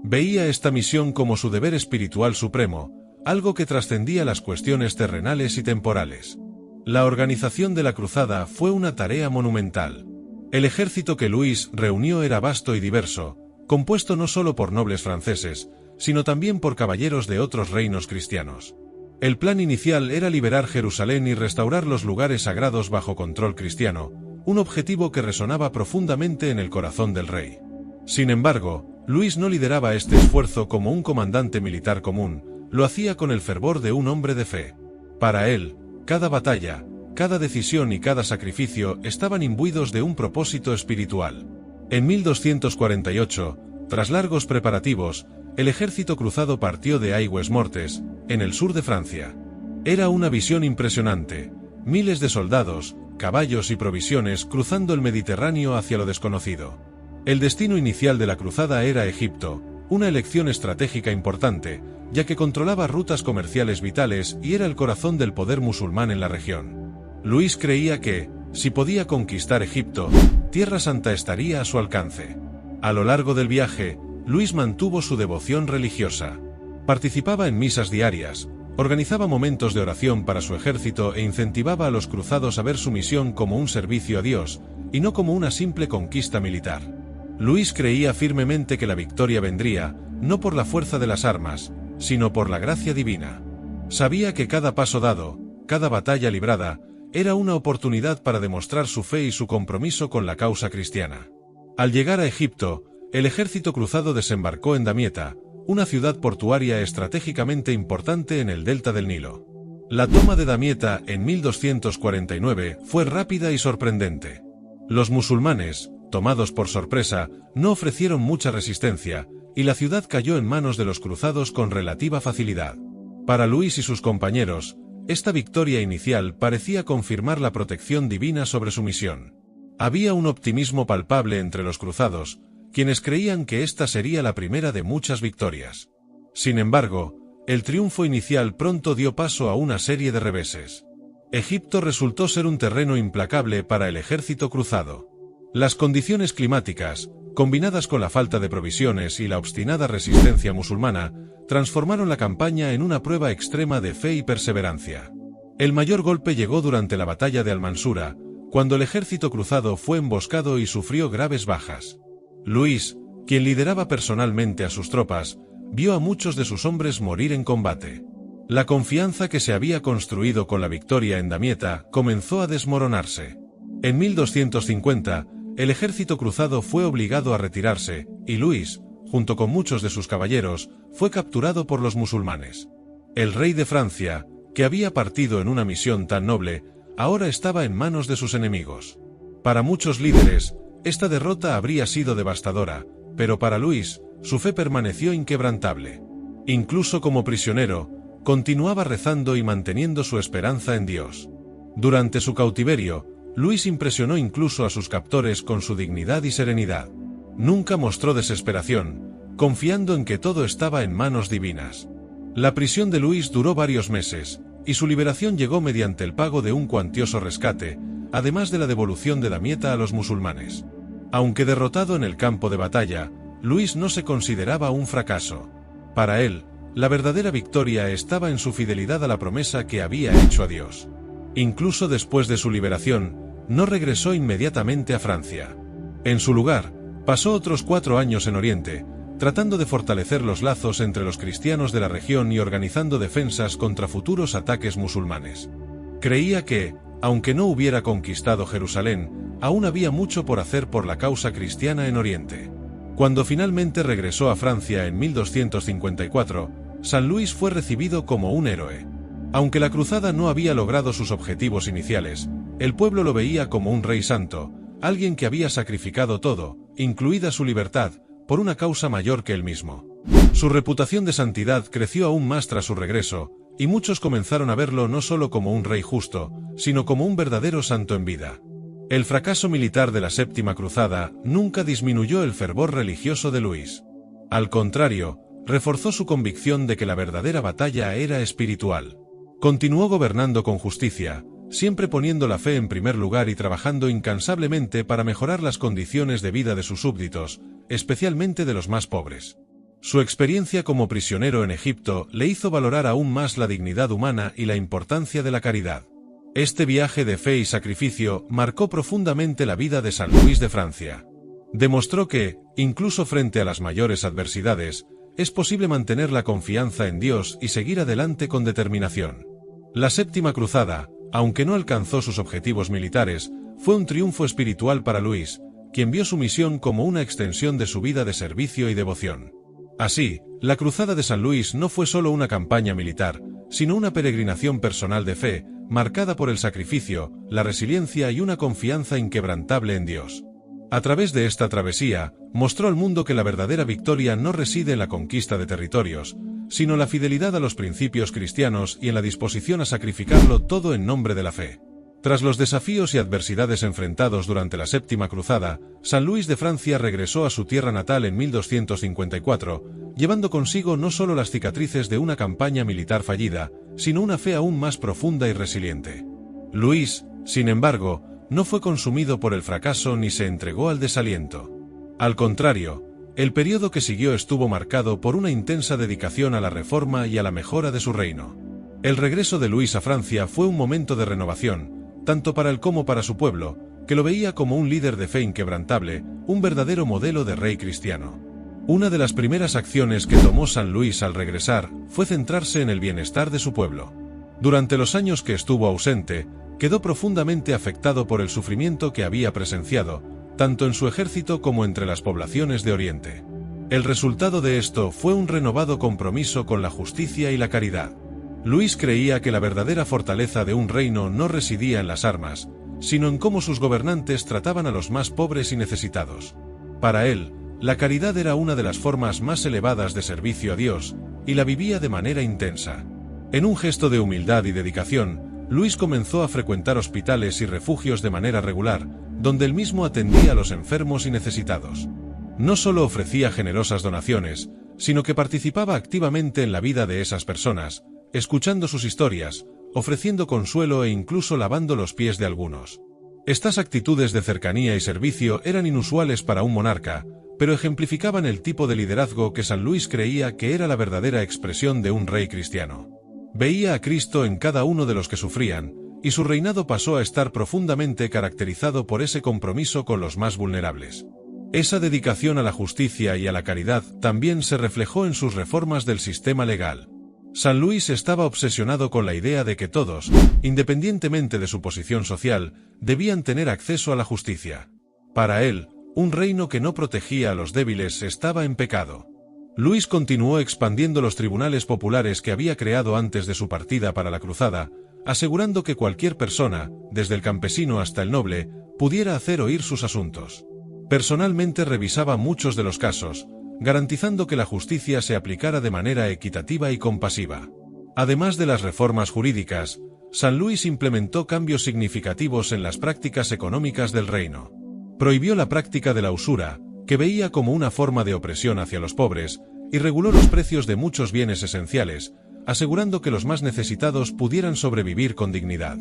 Veía esta misión como su deber espiritual supremo, algo que trascendía las cuestiones terrenales y temporales. La organización de la cruzada fue una tarea monumental. El ejército que Luis reunió era vasto y diverso, compuesto no solo por nobles franceses, sino también por caballeros de otros reinos cristianos. El plan inicial era liberar Jerusalén y restaurar los lugares sagrados bajo control cristiano, un objetivo que resonaba profundamente en el corazón del rey. Sin embargo, Luis no lideraba este esfuerzo como un comandante militar común, lo hacía con el fervor de un hombre de fe. Para él, cada batalla, cada decisión y cada sacrificio estaban imbuidos de un propósito espiritual. En 1248, tras largos preparativos, el ejército cruzado partió de Aigues-Mortes, en el sur de Francia. Era una visión impresionante, miles de soldados, caballos y provisiones cruzando el Mediterráneo hacia lo desconocido. El destino inicial de la cruzada era Egipto, una elección estratégica importante, ya que controlaba rutas comerciales vitales y era el corazón del poder musulmán en la región. Luis creía que, si podía conquistar Egipto, Tierra Santa estaría a su alcance. A lo largo del viaje, Luis mantuvo su devoción religiosa. Participaba en misas diarias, organizaba momentos de oración para su ejército e incentivaba a los cruzados a ver su misión como un servicio a Dios, y no como una simple conquista militar. Luis creía firmemente que la victoria vendría, no por la fuerza de las armas, sino por la gracia divina. Sabía que cada paso dado, cada batalla librada, era una oportunidad para demostrar su fe y su compromiso con la causa cristiana. Al llegar a Egipto, el ejército cruzado desembarcó en Damieta, una ciudad portuaria estratégicamente importante en el delta del Nilo. La toma de Damieta en 1249 fue rápida y sorprendente. Los musulmanes, tomados por sorpresa, no ofrecieron mucha resistencia, y la ciudad cayó en manos de los cruzados con relativa facilidad. Para Luis y sus compañeros, esta victoria inicial parecía confirmar la protección divina sobre su misión. Había un optimismo palpable entre los cruzados, quienes creían que esta sería la primera de muchas victorias. Sin embargo, el triunfo inicial pronto dio paso a una serie de reveses. Egipto resultó ser un terreno implacable para el ejército cruzado. Las condiciones climáticas, combinadas con la falta de provisiones y la obstinada resistencia musulmana, transformaron la campaña en una prueba extrema de fe y perseverancia. El mayor golpe llegó durante la batalla de Almansura, cuando el ejército cruzado fue emboscado y sufrió graves bajas. Luis, quien lideraba personalmente a sus tropas, vio a muchos de sus hombres morir en combate. La confianza que se había construido con la victoria en Damieta comenzó a desmoronarse. En 1250, el ejército cruzado fue obligado a retirarse, y Luis, junto con muchos de sus caballeros, fue capturado por los musulmanes. El rey de Francia, que había partido en una misión tan noble, ahora estaba en manos de sus enemigos. Para muchos líderes, esta derrota habría sido devastadora, pero para Luis, su fe permaneció inquebrantable. Incluso como prisionero, continuaba rezando y manteniendo su esperanza en Dios. Durante su cautiverio, Luis impresionó incluso a sus captores con su dignidad y serenidad. Nunca mostró desesperación, confiando en que todo estaba en manos divinas. La prisión de Luis duró varios meses, y su liberación llegó mediante el pago de un cuantioso rescate, además de la devolución de Damieta a los musulmanes. Aunque derrotado en el campo de batalla, Luis no se consideraba un fracaso. Para él, la verdadera victoria estaba en su fidelidad a la promesa que había hecho a Dios. Incluso después de su liberación, no regresó inmediatamente a Francia. En su lugar, pasó otros 4 años en Oriente, tratando de fortalecer los lazos entre los cristianos de la región y organizando defensas contra futuros ataques musulmanes. Creía que, aunque no hubiera conquistado Jerusalén, aún había mucho por hacer por la causa cristiana en Oriente. Cuando finalmente regresó a Francia en 1254, San Luis fue recibido como un héroe. Aunque la cruzada no había logrado sus objetivos iniciales, el pueblo lo veía como un rey santo, alguien que había sacrificado todo, incluida su libertad, por una causa mayor que él mismo. Su reputación de santidad creció aún más tras su regreso, y muchos comenzaron a verlo no solo como un rey justo, sino como un verdadero santo en vida. El fracaso militar de la Séptima Cruzada nunca disminuyó el fervor religioso de Luis. Al contrario, reforzó su convicción de que la verdadera batalla era espiritual. Continuó gobernando con justicia, siempre poniendo la fe en primer lugar y trabajando incansablemente para mejorar las condiciones de vida de sus súbditos, especialmente de los más pobres. Su experiencia como prisionero en Egipto le hizo valorar aún más la dignidad humana y la importancia de la caridad. Este viaje de fe y sacrificio marcó profundamente la vida de San Luis de Francia. Demostró que, incluso frente a las mayores adversidades, es posible mantener la confianza en Dios y seguir adelante con determinación. La Séptima Cruzada, aunque no alcanzó sus objetivos militares, fue un triunfo espiritual para Luis, quien vio su misión como una extensión de su vida de servicio y devoción. Así, la Cruzada de San Luis no fue solo una campaña militar, sino una peregrinación personal de fe, marcada por el sacrificio, la resiliencia y una confianza inquebrantable en Dios. A través de esta travesía, mostró al mundo que la verdadera victoria no reside en la conquista de territorios, sino en la fidelidad a los principios cristianos y en la disposición a sacrificarlo todo en nombre de la fe. Tras los desafíos y adversidades enfrentados durante la Séptima Cruzada, San Luis de Francia regresó a su tierra natal en 1254, llevando consigo no solo las cicatrices de una campaña militar fallida, sino una fe aún más profunda y resiliente. Luis, sin embargo, no fue consumido por el fracaso ni se entregó al desaliento. Al contrario, el periodo que siguió estuvo marcado por una intensa dedicación a la reforma y a la mejora de su reino. El regreso de Luis a Francia fue un momento de renovación, tanto para él como para su pueblo, que lo veía como un líder de fe inquebrantable, un verdadero modelo de rey cristiano. Una de las primeras acciones que tomó San Luis al regresar fue centrarse en el bienestar de su pueblo. Durante los años que estuvo ausente, quedó profundamente afectado por el sufrimiento que había presenciado, tanto en su ejército como entre las poblaciones de Oriente. El resultado de esto fue un renovado compromiso con la justicia y la caridad. Luis creía que la verdadera fortaleza de un reino no residía en las armas, sino en cómo sus gobernantes trataban a los más pobres y necesitados. Para él, la caridad era una de las formas más elevadas de servicio a Dios, y la vivía de manera intensa. En un gesto de humildad y dedicación, Luis comenzó a frecuentar hospitales y refugios de manera regular, donde él mismo atendía a los enfermos y necesitados. No solo ofrecía generosas donaciones, sino que participaba activamente en la vida de esas personas, escuchando sus historias, ofreciendo consuelo e incluso lavando los pies de algunos. Estas actitudes de cercanía y servicio eran inusuales para un monarca, pero ejemplificaban el tipo de liderazgo que San Luis creía que era la verdadera expresión de un rey cristiano. Veía a Cristo en cada uno de los que sufrían, y su reinado pasó a estar profundamente caracterizado por ese compromiso con los más vulnerables. Esa dedicación a la justicia y a la caridad también se reflejó en sus reformas del sistema legal. San Luis estaba obsesionado con la idea de que todos, independientemente de su posición social, debían tener acceso a la justicia. Para él, un reino que no protegía a los débiles estaba en pecado. Luis continuó expandiendo los tribunales populares que había creado antes de su partida para la cruzada, asegurando que cualquier persona, desde el campesino hasta el noble, pudiera hacer oír sus asuntos. Personalmente revisaba muchos de los casos, garantizando que la justicia se aplicara de manera equitativa y compasiva. Además de las reformas jurídicas, San Luis implementó cambios significativos en las prácticas económicas del reino. Prohibió la práctica de la usura, que veía como una forma de opresión hacia los pobres, y reguló los precios de muchos bienes esenciales, asegurando que los más necesitados pudieran sobrevivir con dignidad.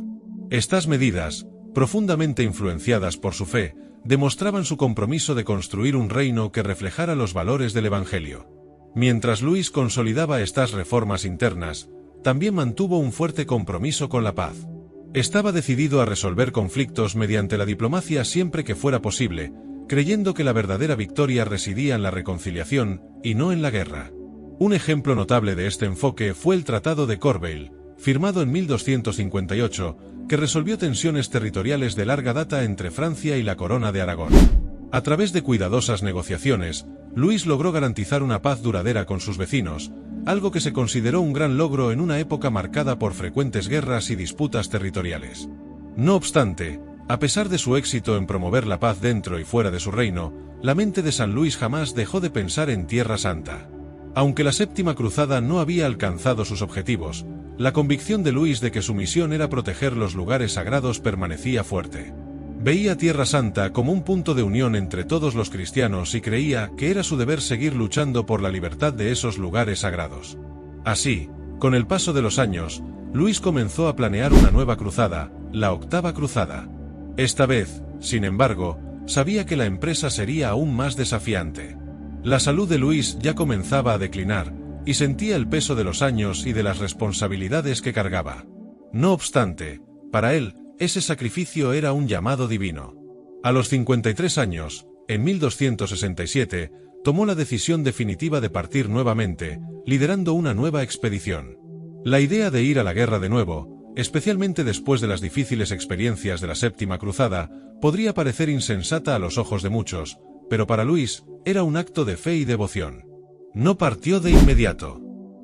Estas medidas, profundamente influenciadas por su fe, demostraban su compromiso de construir un reino que reflejara los valores del Evangelio. Mientras Luis consolidaba estas reformas internas, también mantuvo un fuerte compromiso con la paz. Estaba decidido a resolver conflictos mediante la diplomacia siempre que fuera posible, creyendo que la verdadera victoria residía en la reconciliación y no en la guerra. Un ejemplo notable de este enfoque fue el Tratado de Corbeil, firmado en 1258, que resolvió tensiones territoriales de larga data entre Francia y la Corona de Aragón. A través de cuidadosas negociaciones, Luis logró garantizar una paz duradera con sus vecinos, algo que se consideró un gran logro en una época marcada por frecuentes guerras y disputas territoriales. No obstante, a pesar de su éxito en promover la paz dentro y fuera de su reino, la mente de San Luis jamás dejó de pensar en Tierra Santa. Aunque la Séptima Cruzada no había alcanzado sus objetivos, la convicción de Luis de que su misión era proteger los lugares sagrados permanecía fuerte. Veía Tierra Santa como un punto de unión entre todos los cristianos y creía que era su deber seguir luchando por la libertad de esos lugares sagrados. Así, con el paso de los años, Luis comenzó a planear una nueva cruzada, la Octava Cruzada. Esta vez, sin embargo, sabía que la empresa sería aún más desafiante. La salud de Luis ya comenzaba a declinar, y sentía el peso de los años y de las responsabilidades que cargaba. No obstante, para él, ese sacrificio era un llamado divino. A los 53 años, en 1267, tomó la decisión definitiva de partir nuevamente, liderando una nueva expedición. La idea de ir a la guerra de nuevo, especialmente después de las difíciles experiencias de la Séptima Cruzada, podría parecer insensata a los ojos de muchos, pero para Luis, era un acto de fe y devoción. No partió de inmediato.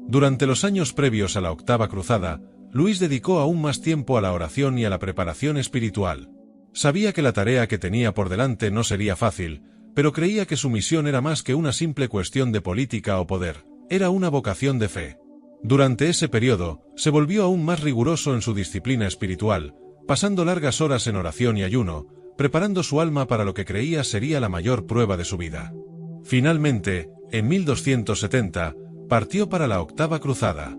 Durante los años previos a la Octava Cruzada, Luis dedicó aún más tiempo a la oración y a la preparación espiritual. Sabía que la tarea que tenía por delante no sería fácil, pero creía que su misión era más que una simple cuestión de política o poder, era una vocación de fe. Durante ese periodo, se volvió aún más riguroso en su disciplina espiritual, pasando largas horas en oración y ayuno, preparando su alma para lo que creía sería la mayor prueba de su vida. Finalmente, en 1270, partió para la Octava Cruzada.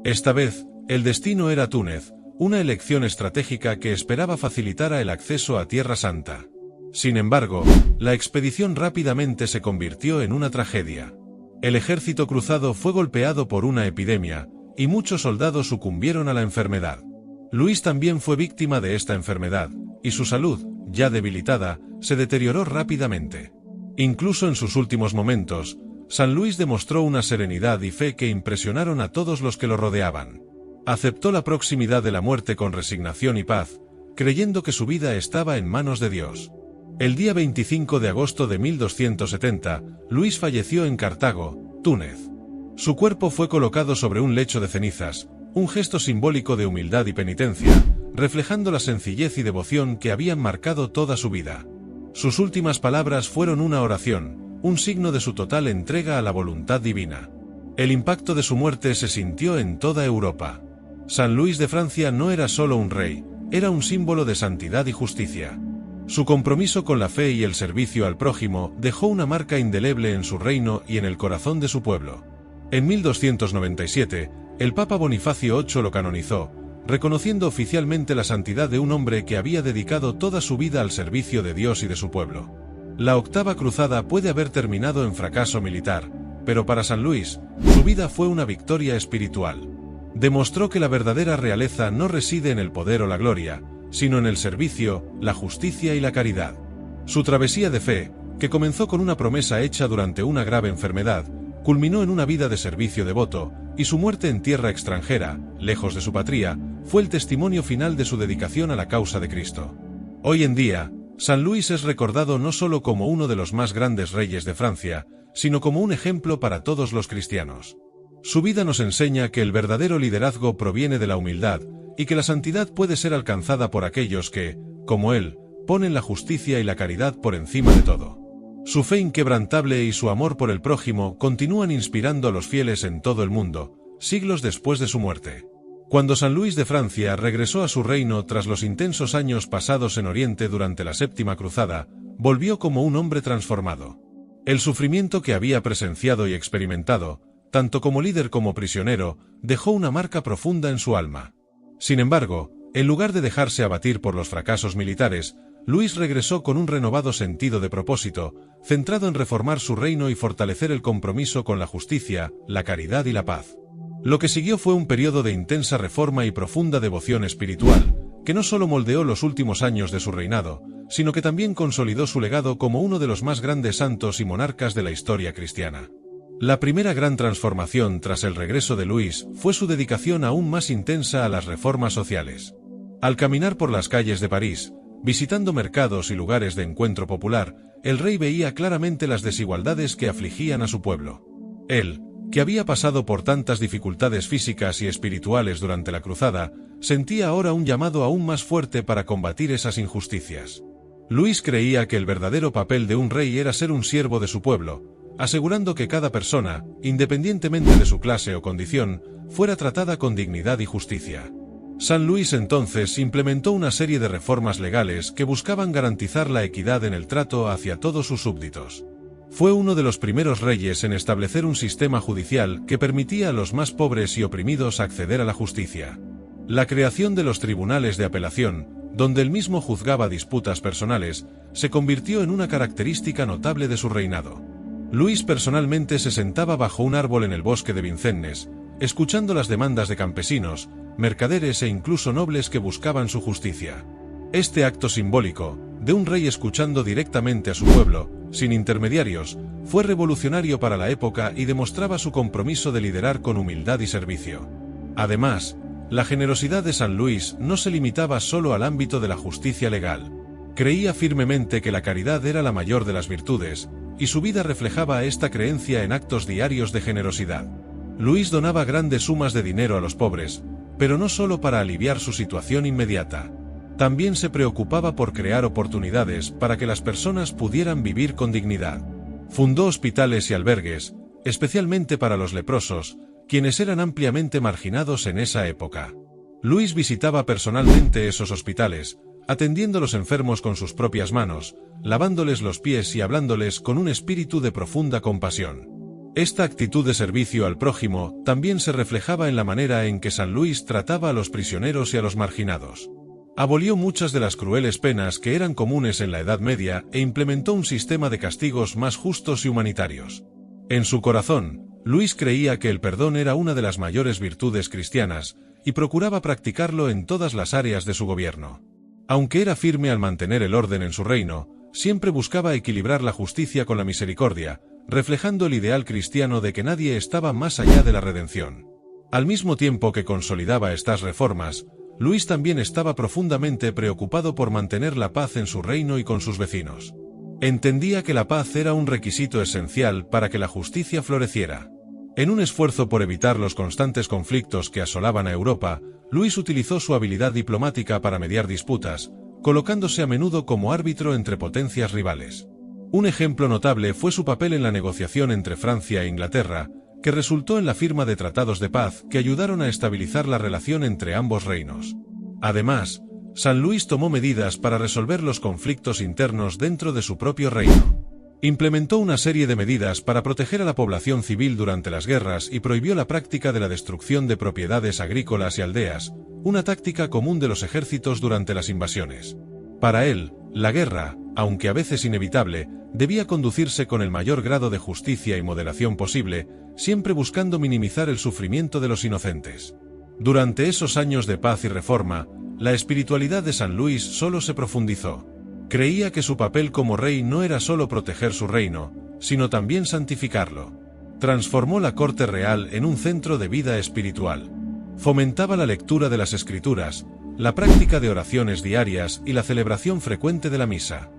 Esta vez, el destino era Túnez, una elección estratégica que esperaba facilitara el acceso a Tierra Santa. Sin embargo, la expedición rápidamente se convirtió en una tragedia. El ejército cruzado fue golpeado por una epidemia, y muchos soldados sucumbieron a la enfermedad. Luis también fue víctima de esta enfermedad, y su salud, ya debilitada, se deterioró rápidamente. Incluso en sus últimos momentos, San Luis demostró una serenidad y fe que impresionaron a todos los que lo rodeaban. Aceptó la proximidad de la muerte con resignación y paz, creyendo que su vida estaba en manos de Dios. El día 25 de agosto de 1270, Luis falleció en Cartago, Túnez. Su cuerpo fue colocado sobre un lecho de cenizas, un gesto simbólico de humildad y penitencia, reflejando la sencillez y devoción que habían marcado toda su vida. Sus últimas palabras fueron una oración, un signo de su total entrega a la voluntad divina. El impacto de su muerte se sintió en toda Europa. San Luis de Francia no era solo un rey, era un símbolo de santidad y justicia. Su compromiso con la fe y el servicio al prójimo dejó una marca indeleble en su reino y en el corazón de su pueblo. En 1297, el Papa Bonifacio VIII lo canonizó, reconociendo oficialmente la santidad de un hombre que había dedicado toda su vida al servicio de Dios y de su pueblo. La Octava Cruzada puede haber terminado en fracaso militar, pero para San Luis, su vida fue una victoria espiritual. Demostró que la verdadera realeza no reside en el poder o la gloria, sino en el servicio, la justicia y la caridad. Su travesía de fe, que comenzó con una promesa hecha durante una grave enfermedad, culminó en una vida de servicio devoto, y su muerte en tierra extranjera, lejos de su patria, fue el testimonio final de su dedicación a la causa de Cristo. Hoy en día, San Luis es recordado no solo como uno de los más grandes reyes de Francia, sino como un ejemplo para todos los cristianos. Su vida nos enseña que el verdadero liderazgo proviene de la humildad, y que la santidad puede ser alcanzada por aquellos que, como él, ponen la justicia y la caridad por encima de todo. Su fe inquebrantable y su amor por el prójimo continúan inspirando a los fieles en todo el mundo, siglos después de su muerte. Cuando San Luis de Francia regresó a su reino tras los intensos años pasados en Oriente durante la Séptima Cruzada, volvió como un hombre transformado. El sufrimiento que había presenciado y experimentado, tanto como líder como prisionero, dejó una marca profunda en su alma. Sin embargo, en lugar de dejarse abatir por los fracasos militares, Luis regresó con un renovado sentido de propósito, centrado en reformar su reino y fortalecer el compromiso con la justicia, la caridad y la paz. Lo que siguió fue un periodo de intensa reforma y profunda devoción espiritual, que no solo moldeó los últimos años de su reinado, sino que también consolidó su legado como uno de los más grandes santos y monarcas de la historia cristiana. La primera gran transformación tras el regreso de Luis fue su dedicación aún más intensa a las reformas sociales. Al caminar por las calles de París, visitando mercados y lugares de encuentro popular, el rey veía claramente las desigualdades que afligían a su pueblo. Él, que había pasado por tantas dificultades físicas y espirituales durante la cruzada, sentía ahora un llamado aún más fuerte para combatir esas injusticias. Luis creía que el verdadero papel de un rey era ser un siervo de su pueblo, asegurando que cada persona, independientemente de su clase o condición, fuera tratada con dignidad y justicia. San Luis entonces implementó una serie de reformas legales que buscaban garantizar la equidad en el trato hacia todos sus súbditos. Fue uno de los primeros reyes en establecer un sistema judicial que permitía a los más pobres y oprimidos acceder a la justicia. La creación de los tribunales de apelación, donde él mismo juzgaba disputas personales, se convirtió en una característica notable de su reinado. Luis personalmente se sentaba bajo un árbol en el bosque de Vincennes, escuchando las demandas de campesinos, mercaderes e incluso nobles que buscaban su justicia. Este acto simbólico, de un rey escuchando directamente a su pueblo, sin intermediarios, fue revolucionario para la época y demostraba su compromiso de liderar con humildad y servicio. Además, la generosidad de San Luis no se limitaba solo al ámbito de la justicia legal. Creía firmemente que la caridad era la mayor de las virtudes, y su vida reflejaba esta creencia en actos diarios de generosidad. Luis donaba grandes sumas de dinero a los pobres, pero no solo para aliviar su situación inmediata. También se preocupaba por crear oportunidades para que las personas pudieran vivir con dignidad. Fundó hospitales y albergues, especialmente para los leprosos, quienes eran ampliamente marginados en esa época. Luis visitaba personalmente esos hospitales, atendiendo a los enfermos con sus propias manos, lavándoles los pies y hablándoles con un espíritu de profunda compasión. Esta actitud de servicio al prójimo también se reflejaba en la manera en que San Luis trataba a los prisioneros y a los marginados. Abolió muchas de las crueles penas que eran comunes en la Edad Media e implementó un sistema de castigos más justos y humanitarios. En su corazón, Luis creía que el perdón era una de las mayores virtudes cristianas, y procuraba practicarlo en todas las áreas de su gobierno. Aunque era firme al mantener el orden en su reino, siempre buscaba equilibrar la justicia con la misericordia, reflejando el ideal cristiano de que nadie estaba más allá de la redención. Al mismo tiempo que consolidaba estas reformas, Luis también estaba profundamente preocupado por mantener la paz en su reino y con sus vecinos. Entendía que la paz era un requisito esencial para que la justicia floreciera. En un esfuerzo por evitar los constantes conflictos que asolaban a Europa, Luis utilizó su habilidad diplomática para mediar disputas, colocándose a menudo como árbitro entre potencias rivales. Un ejemplo notable fue su papel en la negociación entre Francia e Inglaterra, que resultó en la firma de tratados de paz que ayudaron a estabilizar la relación entre ambos reinos. Además, San Luis tomó medidas para resolver los conflictos internos dentro de su propio reino. Implementó una serie de medidas para proteger a la población civil durante las guerras y prohibió la práctica de la destrucción de propiedades agrícolas y aldeas, una táctica común de los ejércitos durante las invasiones. Para él, la guerra, aunque a veces inevitable, debía conducirse con el mayor grado de justicia y moderación posible, siempre buscando minimizar el sufrimiento de los inocentes. Durante esos años de paz y reforma, la espiritualidad de San Luis solo se profundizó. Creía que su papel como rey no era solo proteger su reino, sino también santificarlo. Transformó la corte real en un centro de vida espiritual. Fomentaba la lectura de las Escrituras, la práctica de oraciones diarias y la celebración frecuente de la misa.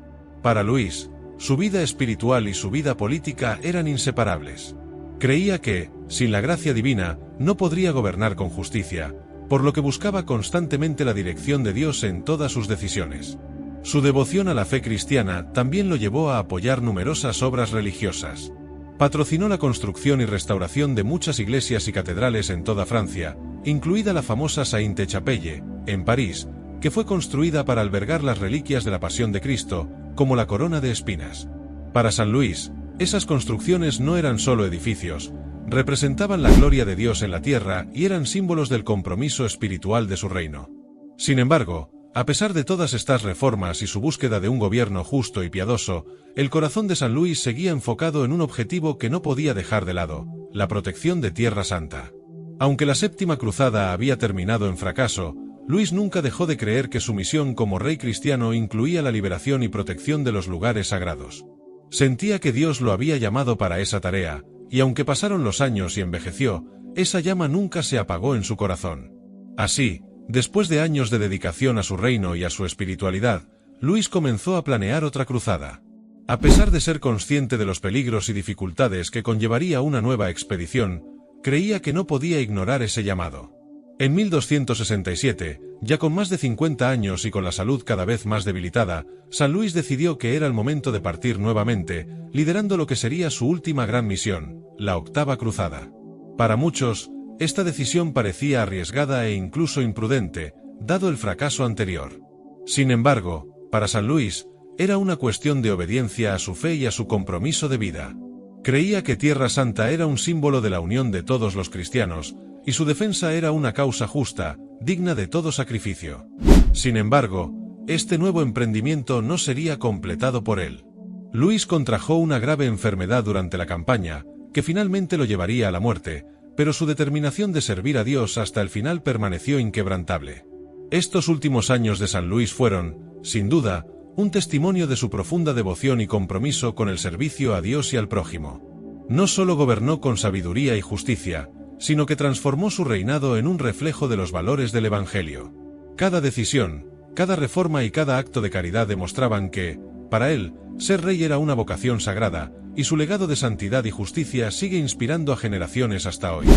Para Luis, su vida espiritual y su vida política eran inseparables. Creía que, sin la gracia divina, no podría gobernar con justicia, por lo que buscaba constantemente la dirección de Dios en todas sus decisiones. Su devoción a la fe cristiana también lo llevó a apoyar numerosas obras religiosas. Patrocinó la construcción y restauración de muchas iglesias y catedrales en toda Francia, incluida la famosa Sainte-Chapelle, en París, que fue construida para albergar las reliquias de la Pasión de Cristo, como la corona de espinas. Para San Luis, esas construcciones no eran solo edificios, representaban la gloria de Dios en la tierra y eran símbolos del compromiso espiritual de su reino. Sin embargo, a pesar de todas estas reformas y su búsqueda de un gobierno justo y piadoso, el corazón de San Luis seguía enfocado en un objetivo que no podía dejar de lado: la protección de Tierra Santa. Aunque la Séptima Cruzada había terminado en fracaso, Luis nunca dejó de creer que su misión como rey cristiano incluía la liberación y protección de los lugares sagrados. Sentía que Dios lo había llamado para esa tarea, y aunque pasaron los años y envejeció, esa llama nunca se apagó en su corazón. Así, después de años de dedicación a su reino y a su espiritualidad, Luis comenzó a planear otra cruzada. A pesar de ser consciente de los peligros y dificultades que conllevaría una nueva expedición, creía que no podía ignorar ese llamado. En 1267, ya con más de 50 años y con la salud cada vez más debilitada, San Luis decidió que era el momento de partir nuevamente, liderando lo que sería su última gran misión, la Octava Cruzada. Para muchos, esta decisión parecía arriesgada e incluso imprudente, dado el fracaso anterior. Sin embargo, para San Luis, era una cuestión de obediencia a su fe y a su compromiso de vida. Creía que Tierra Santa era un símbolo de la unión de todos los cristianos, y su defensa era una causa justa, digna de todo sacrificio. Sin embargo, este nuevo emprendimiento no sería completado por él. Luis contrajo una grave enfermedad durante la campaña, que finalmente lo llevaría a la muerte, pero su determinación de servir a Dios hasta el final permaneció inquebrantable. Estos últimos años de San Luis fueron, sin duda, un testimonio de su profunda devoción y compromiso con el servicio a Dios y al prójimo. No solo gobernó con sabiduría y justicia, sino que transformó su reinado en un reflejo de los valores del Evangelio. Cada decisión, cada reforma y cada acto de caridad demostraban que, para él, ser rey era una vocación sagrada, y su legado de santidad y justicia sigue inspirando a generaciones hasta hoy.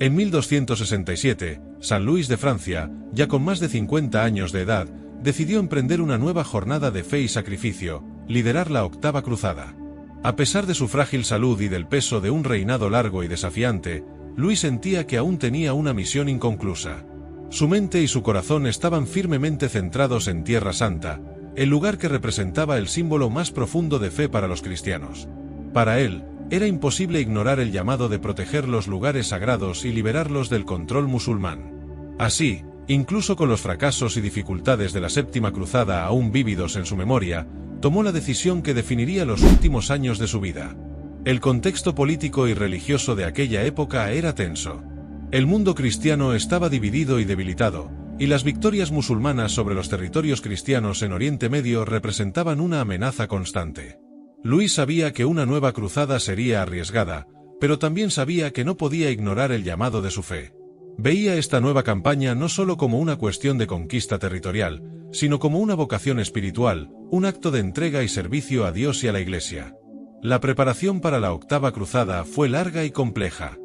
En 1267, San Luis de Francia, ya con más de 50 años de edad, decidió emprender una nueva jornada de fe y sacrificio, liderar la Octava Cruzada. A pesar de su frágil salud y del peso de un reinado largo y desafiante, Luis sentía que aún tenía una misión inconclusa. Su mente y su corazón estaban firmemente centrados en Tierra Santa, el lugar que representaba el símbolo más profundo de fe para los cristianos. Para él, era imposible ignorar el llamado de proteger los lugares sagrados y liberarlos del control musulmán. Así, incluso con los fracasos y dificultades de la Séptima Cruzada aún vívidos en su memoria, tomó la decisión que definiría los últimos años de su vida. El contexto político y religioso de aquella época era tenso. El mundo cristiano estaba dividido y debilitado, y las victorias musulmanas sobre los territorios cristianos en Oriente Medio representaban una amenaza constante. Luis sabía que una nueva cruzada sería arriesgada, pero también sabía que no podía ignorar el llamado de su fe. Veía esta nueva campaña no solo como una cuestión de conquista territorial, sino como una vocación espiritual, un acto de entrega y servicio a Dios y a la Iglesia. La preparación para la Octava Cruzada fue larga y compleja.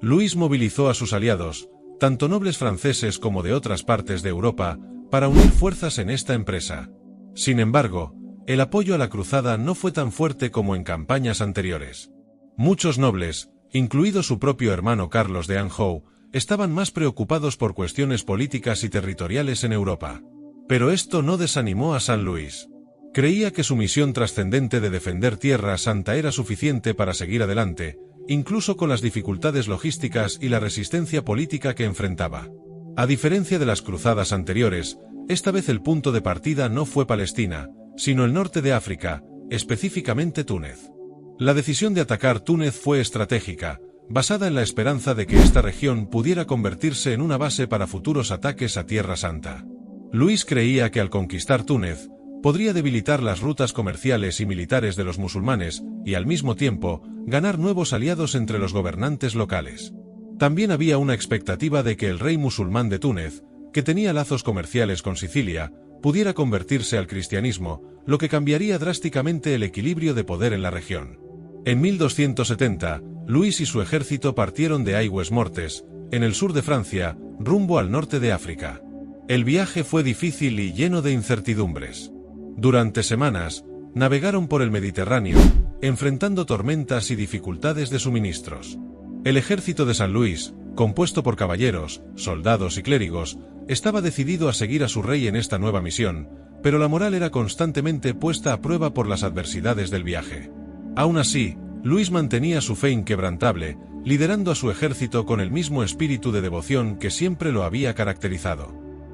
Luis movilizó a sus aliados, tanto nobles franceses como de otras partes de Europa, para unir fuerzas en esta empresa. Sin embargo, el apoyo a la cruzada no fue tan fuerte como en campañas anteriores. Muchos nobles, incluido su propio hermano Carlos de Anjou, estaban más preocupados por cuestiones políticas y territoriales en Europa. Pero esto no desanimó a San Luis. Creía que su misión trascendente de defender Tierra Santa era suficiente para seguir adelante, incluso con las dificultades logísticas y la resistencia política que enfrentaba. A diferencia de las cruzadas anteriores, esta vez el punto de partida no fue Palestina, sino el norte de África, específicamente Túnez. La decisión de atacar Túnez fue estratégica, basada en la esperanza de que esta región pudiera convertirse en una base para futuros ataques a Tierra Santa. Luis creía que al conquistar Túnez, podría debilitar las rutas comerciales y militares de los musulmanes, y al mismo tiempo, ganar nuevos aliados entre los gobernantes locales. También había una expectativa de que el rey musulmán de Túnez, que tenía lazos comerciales con Sicilia, pudiera convertirse al cristianismo, lo que cambiaría drásticamente el equilibrio de poder en la región. En 1270, Luis y su ejército partieron de Aigues-Mortes, en el sur de Francia, rumbo al norte de África. El viaje fue difícil y lleno de incertidumbres. Durante semanas, navegaron por el Mediterráneo, enfrentando tormentas y dificultades de suministros. El ejército de San Luis, compuesto por caballeros, soldados y clérigos, estaba decidido a seguir a su rey en esta nueva misión, pero la moral era constantemente puesta a prueba por las adversidades del viaje. Aún así, Luis mantenía su fe inquebrantable, liderando a su ejército con el mismo espíritu de devoción que siempre lo había caracterizado.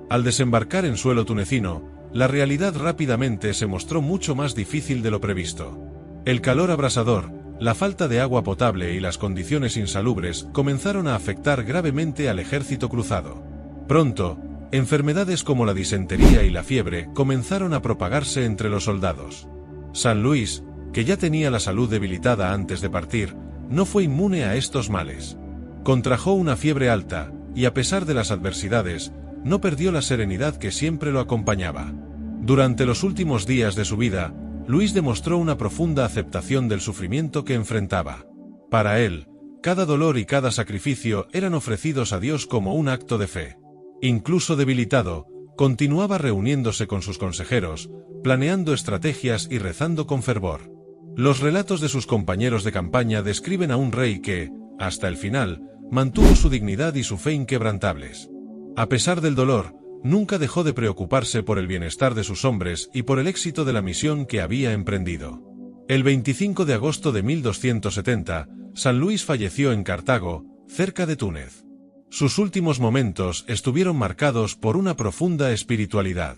Al desembarcar en suelo tunecino, la realidad rápidamente se mostró mucho más difícil de lo previsto. El calor abrasador, la falta de agua potable y las condiciones insalubres comenzaron a afectar gravemente al ejército cruzado. Pronto, enfermedades como la disentería y la fiebre comenzaron a propagarse entre los soldados. San Luis, que ya tenía la salud debilitada antes de partir, no fue inmune a estos males. Contrajo una fiebre alta, y a pesar de las adversidades, no perdió la serenidad que siempre lo acompañaba. Durante los últimos días de su vida, Luis demostró una profunda aceptación del sufrimiento que enfrentaba. Para él, cada dolor y cada sacrificio eran ofrecidos a Dios como un acto de fe. Incluso debilitado, continuaba reuniéndose con sus consejeros, planeando estrategias y rezando con fervor. Los relatos de sus compañeros de campaña describen a un rey que, hasta el final, mantuvo su dignidad y su fe inquebrantables. A pesar del dolor, nunca dejó de preocuparse por el bienestar de sus hombres y por el éxito de la misión que había emprendido. El 25 de agosto de 1270, San Luis falleció en Cartago, cerca de Túnez. Sus últimos momentos estuvieron marcados por una profunda espiritualidad.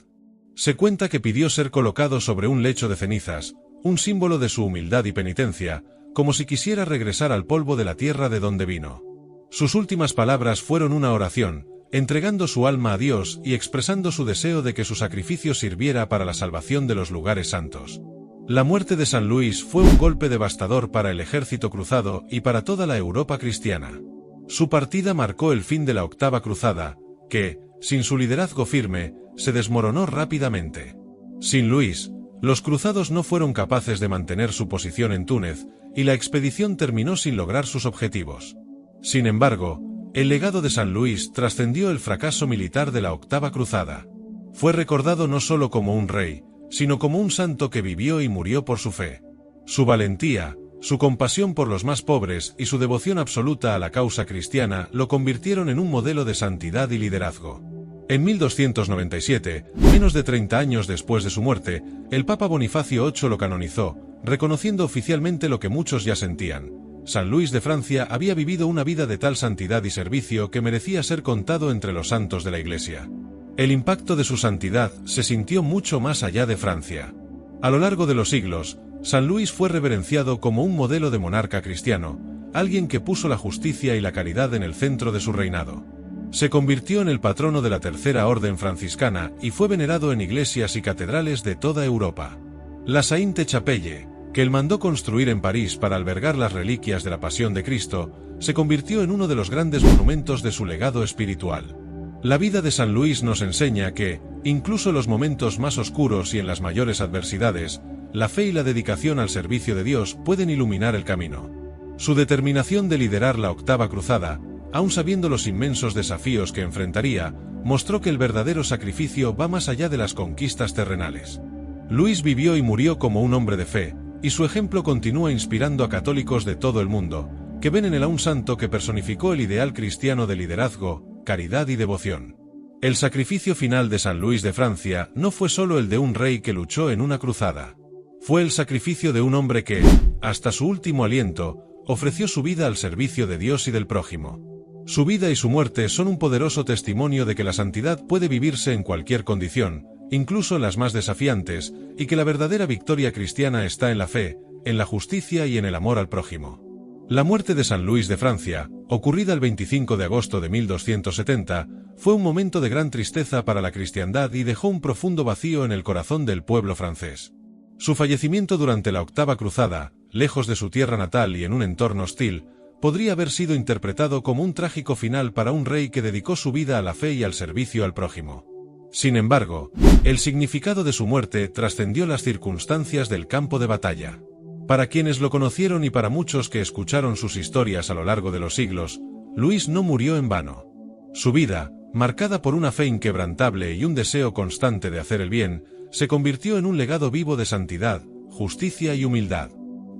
Se cuenta que pidió ser colocado sobre un lecho de cenizas, un símbolo de su humildad y penitencia, como si quisiera regresar al polvo de la tierra de donde vino. Sus últimas palabras fueron una oración, entregando su alma a Dios y expresando su deseo de que su sacrificio sirviera para la salvación de los lugares santos. La muerte de San Luis fue un golpe devastador para el ejército cruzado y para toda la Europa cristiana. Su partida marcó el fin de la Octava Cruzada, que, sin su liderazgo firme, se desmoronó rápidamente. Sin Luis, los cruzados no fueron capaces de mantener su posición en Túnez, y la expedición terminó sin lograr sus objetivos. Sin embargo, el legado de San Luis trascendió el fracaso militar de la Octava Cruzada. Fue recordado no solo como un rey, sino como un santo que vivió y murió por su fe. Su valentía, su compasión por los más pobres y su devoción absoluta a la causa cristiana lo convirtieron en un modelo de santidad y liderazgo. En 1297, menos de 30 años después de su muerte, el Papa Bonifacio VIII lo canonizó, reconociendo oficialmente lo que muchos ya sentían. San Luis de Francia había vivido una vida de tal santidad y servicio que merecía ser contado entre los santos de la Iglesia. El impacto de su santidad se sintió mucho más allá de Francia. A lo largo de los siglos, San Luis fue reverenciado como un modelo de monarca cristiano, alguien que puso la justicia y la caridad en el centro de su reinado. Se convirtió en el patrono de la Tercera Orden franciscana y fue venerado en iglesias y catedrales de toda Europa. La Sainte Chapelle, que él mandó construir en París para albergar las reliquias de la Pasión de Cristo, se convirtió en uno de los grandes monumentos de su legado espiritual. La vida de San Luis nos enseña que, incluso en los momentos más oscuros y en las mayores adversidades, la fe y la dedicación al servicio de Dios pueden iluminar el camino. Su determinación de liderar la Octava Cruzada, aun sabiendo los inmensos desafíos que enfrentaría, mostró que el verdadero sacrificio va más allá de las conquistas terrenales. Luis vivió y murió como un hombre de fe, y su ejemplo continúa inspirando a católicos de todo el mundo, que ven en él a un santo que personificó el ideal cristiano de liderazgo, caridad y devoción. El sacrificio final de San Luis de Francia no fue solo el de un rey que luchó en una cruzada. Fue el sacrificio de un hombre que, hasta su último aliento, ofreció su vida al servicio de Dios y del prójimo. Su vida y su muerte son un poderoso testimonio de que la santidad puede vivirse en cualquier condición, incluso en las más desafiantes, y que la verdadera victoria cristiana está en la fe, en la justicia y en el amor al prójimo. La muerte de San Luis de Francia, ocurrida el 25 de agosto de 1270, fue un momento de gran tristeza para la cristiandad y dejó un profundo vacío en el corazón del pueblo francés. Su fallecimiento durante la Octava Cruzada, lejos de su tierra natal y en un entorno hostil, podría haber sido interpretado como un trágico final para un rey que dedicó su vida a la fe y al servicio al prójimo. Sin embargo, el significado de su muerte trascendió las circunstancias del campo de batalla. Para quienes lo conocieron y para muchos que escucharon sus historias a lo largo de los siglos, Luis no murió en vano. Su vida, marcada por una fe inquebrantable y un deseo constante de hacer el bien, se convirtió en un legado vivo de santidad, justicia y humildad.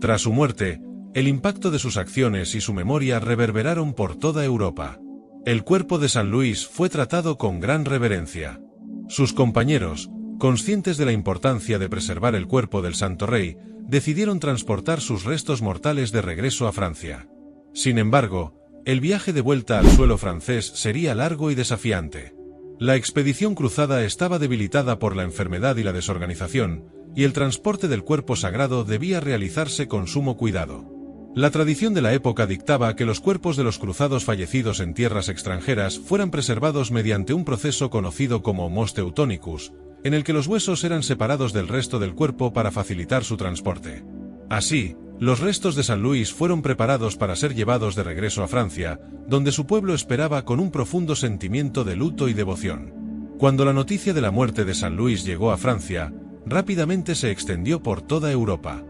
Tras su muerte, el impacto de sus acciones y su memoria reverberaron por toda Europa. El cuerpo de San Luis fue tratado con gran reverencia. Sus compañeros, conscientes de la importancia de preservar el cuerpo del Santo Rey, decidieron transportar sus restos mortales de regreso a Francia. Sin embargo, el viaje de vuelta al suelo francés sería largo y desafiante. La expedición cruzada estaba debilitada por la enfermedad y la desorganización, y el transporte del cuerpo sagrado debía realizarse con sumo cuidado. La tradición de la época dictaba que los cuerpos de los cruzados fallecidos en tierras extranjeras fueran preservados mediante un proceso conocido como mos teutonicus, en el que los huesos eran separados del resto del cuerpo para facilitar su transporte. Así, los restos de San Luis fueron preparados para ser llevados de regreso a Francia, donde su pueblo esperaba con un profundo sentimiento de luto y devoción. Cuando la noticia de la muerte de San Luis llegó a Francia, rápidamente se extendió por toda Europa.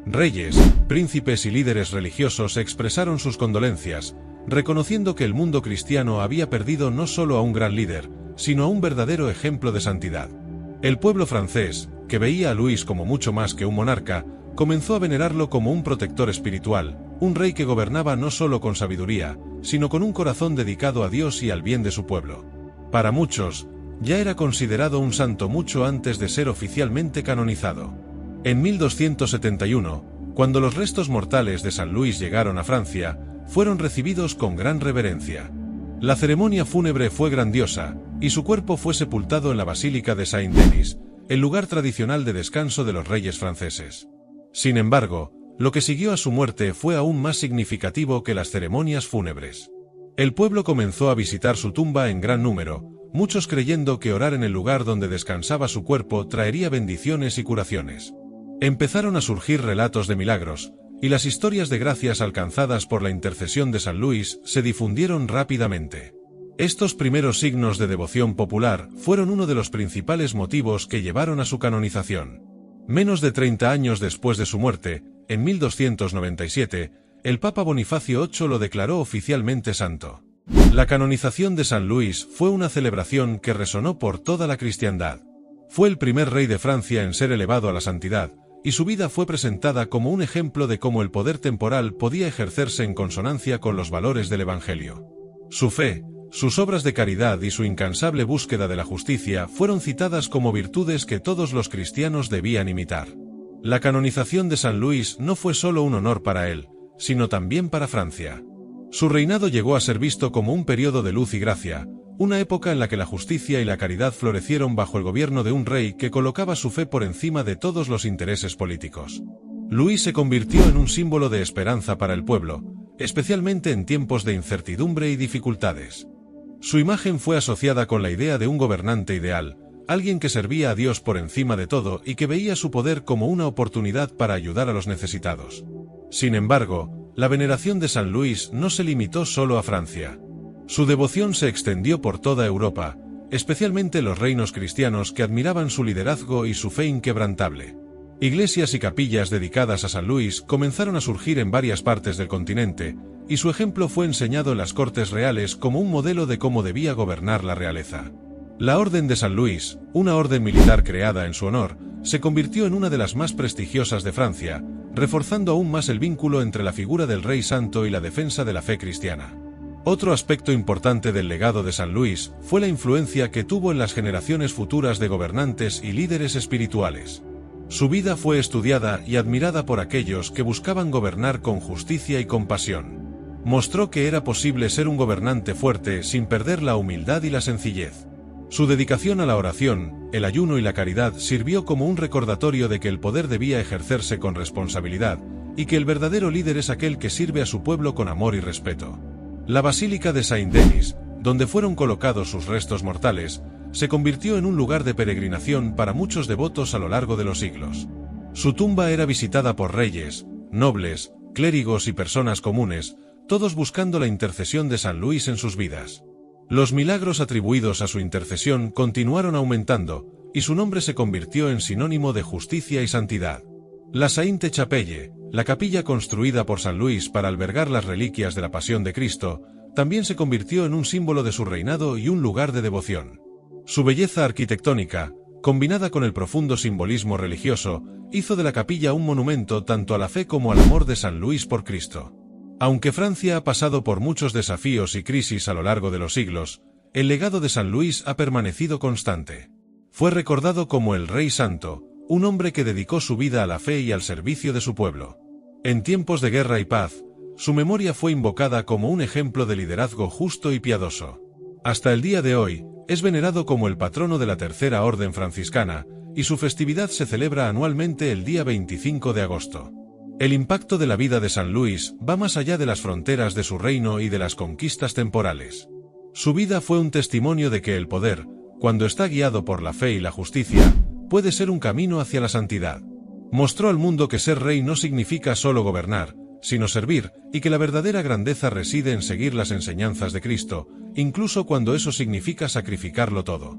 Reyes, príncipes y líderes religiosos expresaron sus condolencias, reconociendo que el mundo cristiano había perdido no solo a un gran líder, sino a un verdadero ejemplo de santidad. El pueblo francés, que veía a Luis como mucho más que un monarca, comenzó a venerarlo como un protector espiritual, un rey que gobernaba no solo con sabiduría, sino con un corazón dedicado a Dios y al bien de su pueblo. Para muchos, ya era considerado un santo mucho antes de ser oficialmente canonizado. En 1271, cuando los restos mortales de San Luis llegaron a Francia, fueron recibidos con gran reverencia. La ceremonia fúnebre fue grandiosa, y su cuerpo fue sepultado en la Basílica de Saint-Denis, el lugar tradicional de descanso de los reyes franceses. Sin embargo, lo que siguió a su muerte fue aún más significativo que las ceremonias fúnebres. El pueblo comenzó a visitar su tumba en gran número, muchos creyendo que orar en el lugar donde descansaba su cuerpo traería bendiciones y curaciones. Empezaron a surgir relatos de milagros, y las historias de gracias alcanzadas por la intercesión de San Luis se difundieron rápidamente. Estos primeros signos de devoción popular fueron uno de los principales motivos que llevaron a su canonización. Menos de 30 años después de su muerte, en 1297, el Papa Bonifacio VIII lo declaró oficialmente santo. La canonización de San Luis fue una celebración que resonó por toda la cristiandad. Fue el primer rey de Francia en ser elevado a la santidad, y su vida fue presentada como un ejemplo de cómo el poder temporal podía ejercerse en consonancia con los valores del Evangelio. Su fe, sus obras de caridad y su incansable búsqueda de la justicia fueron citadas como virtudes que todos los cristianos debían imitar. La canonización de San Luis no fue solo un honor para él, sino también para Francia. Su reinado llegó a ser visto como un periodo de luz y gracia, una época en la que la justicia y la caridad florecieron bajo el gobierno de un rey que colocaba su fe por encima de todos los intereses políticos. Luis se convirtió en un símbolo de esperanza para el pueblo, especialmente en tiempos de incertidumbre y dificultades. Su imagen fue asociada con la idea de un gobernante ideal, alguien que servía a Dios por encima de todo y que veía su poder como una oportunidad para ayudar a los necesitados. Sin embargo, la veneración de San Luis no se limitó solo a Francia. Su devoción se extendió por toda Europa, especialmente los reinos cristianos que admiraban su liderazgo y su fe inquebrantable. Iglesias y capillas dedicadas a San Luis comenzaron a surgir en varias partes del continente, y su ejemplo fue enseñado en las cortes reales como un modelo de cómo debía gobernar la realeza. La Orden de San Luis, una orden militar creada en su honor, se convirtió en una de las más prestigiosas de Francia, reforzando aún más el vínculo entre la figura del Rey Santo y la defensa de la fe cristiana. Otro aspecto importante del legado de San Luis fue la influencia que tuvo en las generaciones futuras de gobernantes y líderes espirituales. Su vida fue estudiada y admirada por aquellos que buscaban gobernar con justicia y compasión. Mostró que era posible ser un gobernante fuerte sin perder la humildad y la sencillez. Su dedicación a la oración, el ayuno y la caridad sirvió como un recordatorio de que el poder debía ejercerse con responsabilidad, y que el verdadero líder es aquel que sirve a su pueblo con amor y respeto. La Basílica de Saint-Denis, donde fueron colocados sus restos mortales, se convirtió en un lugar de peregrinación para muchos devotos a lo largo de los siglos. Su tumba era visitada por reyes, nobles, clérigos y personas comunes, todos buscando la intercesión de San Luis en sus vidas. Los milagros atribuidos a su intercesión continuaron aumentando, y su nombre se convirtió en sinónimo de justicia y santidad. La Sainte-Chapelle, la capilla construida por San Luis para albergar las reliquias de la Pasión de Cristo, también se convirtió en un símbolo de su reinado y un lugar de devoción. Su belleza arquitectónica, combinada con el profundo simbolismo religioso, hizo de la capilla un monumento tanto a la fe como al amor de San Luis por Cristo. Aunque Francia ha pasado por muchos desafíos y crisis a lo largo de los siglos, el legado de San Luis ha permanecido constante. Fue recordado como el Rey Santo, un hombre que dedicó su vida a la fe y al servicio de su pueblo. En tiempos de guerra y paz, su memoria fue invocada como un ejemplo de liderazgo justo y piadoso. Hasta el día de hoy, es venerado como el patrono de la Tercera Orden Franciscana, y su festividad se celebra anualmente el día 25 de agosto. El impacto de la vida de San Luis va más allá de las fronteras de su reino y de las conquistas temporales. Su vida fue un testimonio de que el poder, cuando está guiado por la fe y la justicia, puede ser un camino hacia la santidad. Mostró al mundo que ser rey no significa solo gobernar, sino servir, y que la verdadera grandeza reside en seguir las enseñanzas de Cristo, incluso cuando eso significa sacrificarlo todo.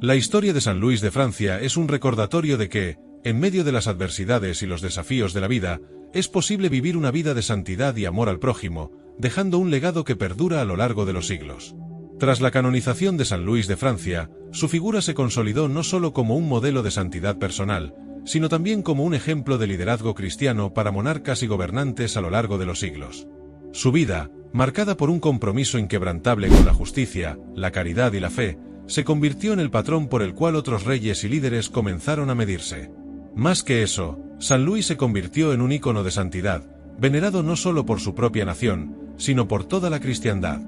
La historia de San Luis de Francia es un recordatorio de que, en medio de las adversidades y los desafíos de la vida, es posible vivir una vida de santidad y amor al prójimo, dejando un legado que perdura a lo largo de los siglos. Tras la canonización de San Luis de Francia, su figura se consolidó no solo como un modelo de santidad personal, sino también como un ejemplo de liderazgo cristiano para monarcas y gobernantes a lo largo de los siglos. Su vida, marcada por un compromiso inquebrantable con la justicia, la caridad y la fe, se convirtió en el patrón por el cual otros reyes y líderes comenzaron a medirse. Más que eso, San Luis se convirtió en un ícono de santidad, venerado no solo por su propia nación, sino por toda la cristiandad.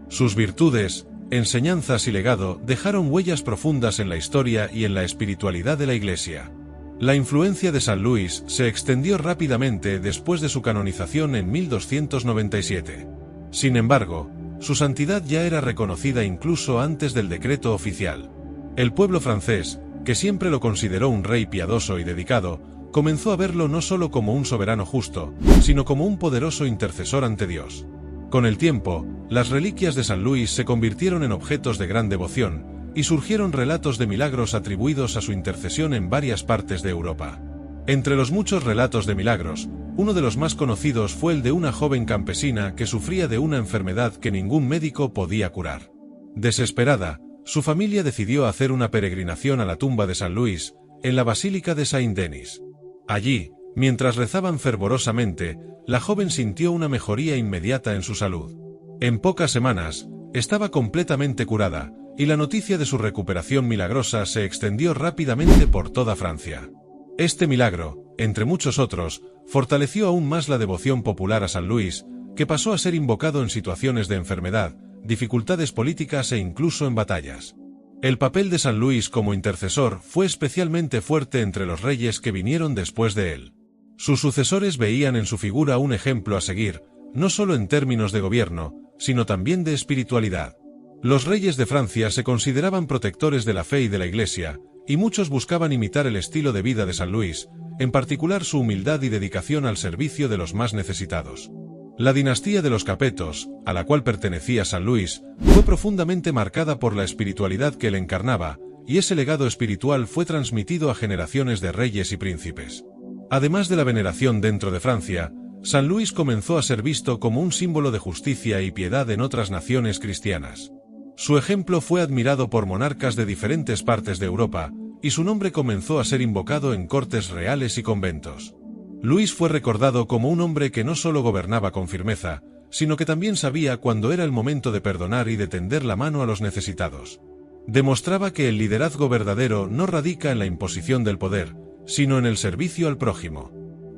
Sus virtudes, enseñanzas y legado dejaron huellas profundas en la historia y en la espiritualidad de la Iglesia. La influencia de San Luis se extendió rápidamente después de su canonización en 1297. Sin embargo, su santidad ya era reconocida incluso antes del decreto oficial. El pueblo francés, que siempre lo consideró un rey piadoso y dedicado, comenzó a verlo no solo como un soberano justo, sino como un poderoso intercesor ante Dios. Con el tiempo, las reliquias de San Luis se convirtieron en objetos de gran devoción, y surgieron relatos de milagros atribuidos a su intercesión en varias partes de Europa. Entre los muchos relatos de milagros, uno de los más conocidos fue el de una joven campesina que sufría de una enfermedad que ningún médico podía curar. Desesperada, su familia decidió hacer una peregrinación a la tumba de San Luis, en la Basílica de Saint-Denis. Allí, mientras rezaban fervorosamente, la joven sintió una mejoría inmediata en su salud. En pocas semanas, estaba completamente curada, y la noticia de su recuperación milagrosa se extendió rápidamente por toda Francia. Este milagro, entre muchos otros, fortaleció aún más la devoción popular a San Luis, que pasó a ser invocado en situaciones de enfermedad, dificultades políticas e incluso en batallas. El papel de San Luis como intercesor fue especialmente fuerte entre los reyes que vinieron después de él. Sus sucesores veían en su figura un ejemplo a seguir, no solo en términos de gobierno, sino también de espiritualidad. Los reyes de Francia se consideraban protectores de la fe y de la Iglesia, y muchos buscaban imitar el estilo de vida de San Luis, en particular su humildad y dedicación al servicio de los más necesitados. La dinastía de los Capetos, a la cual pertenecía San Luis, fue profundamente marcada por la espiritualidad que él encarnaba, y ese legado espiritual fue transmitido a generaciones de reyes y príncipes. Además de la veneración dentro de Francia, San Luis comenzó a ser visto como un símbolo de justicia y piedad en otras naciones cristianas. Su ejemplo fue admirado por monarcas de diferentes partes de Europa, y su nombre comenzó a ser invocado en cortes reales y conventos. Luis fue recordado como un hombre que no solo gobernaba con firmeza, sino que también sabía cuándo era el momento de perdonar y de tender la mano a los necesitados. Demostraba que el liderazgo verdadero no radica en la imposición del poder, sino en el servicio al prójimo.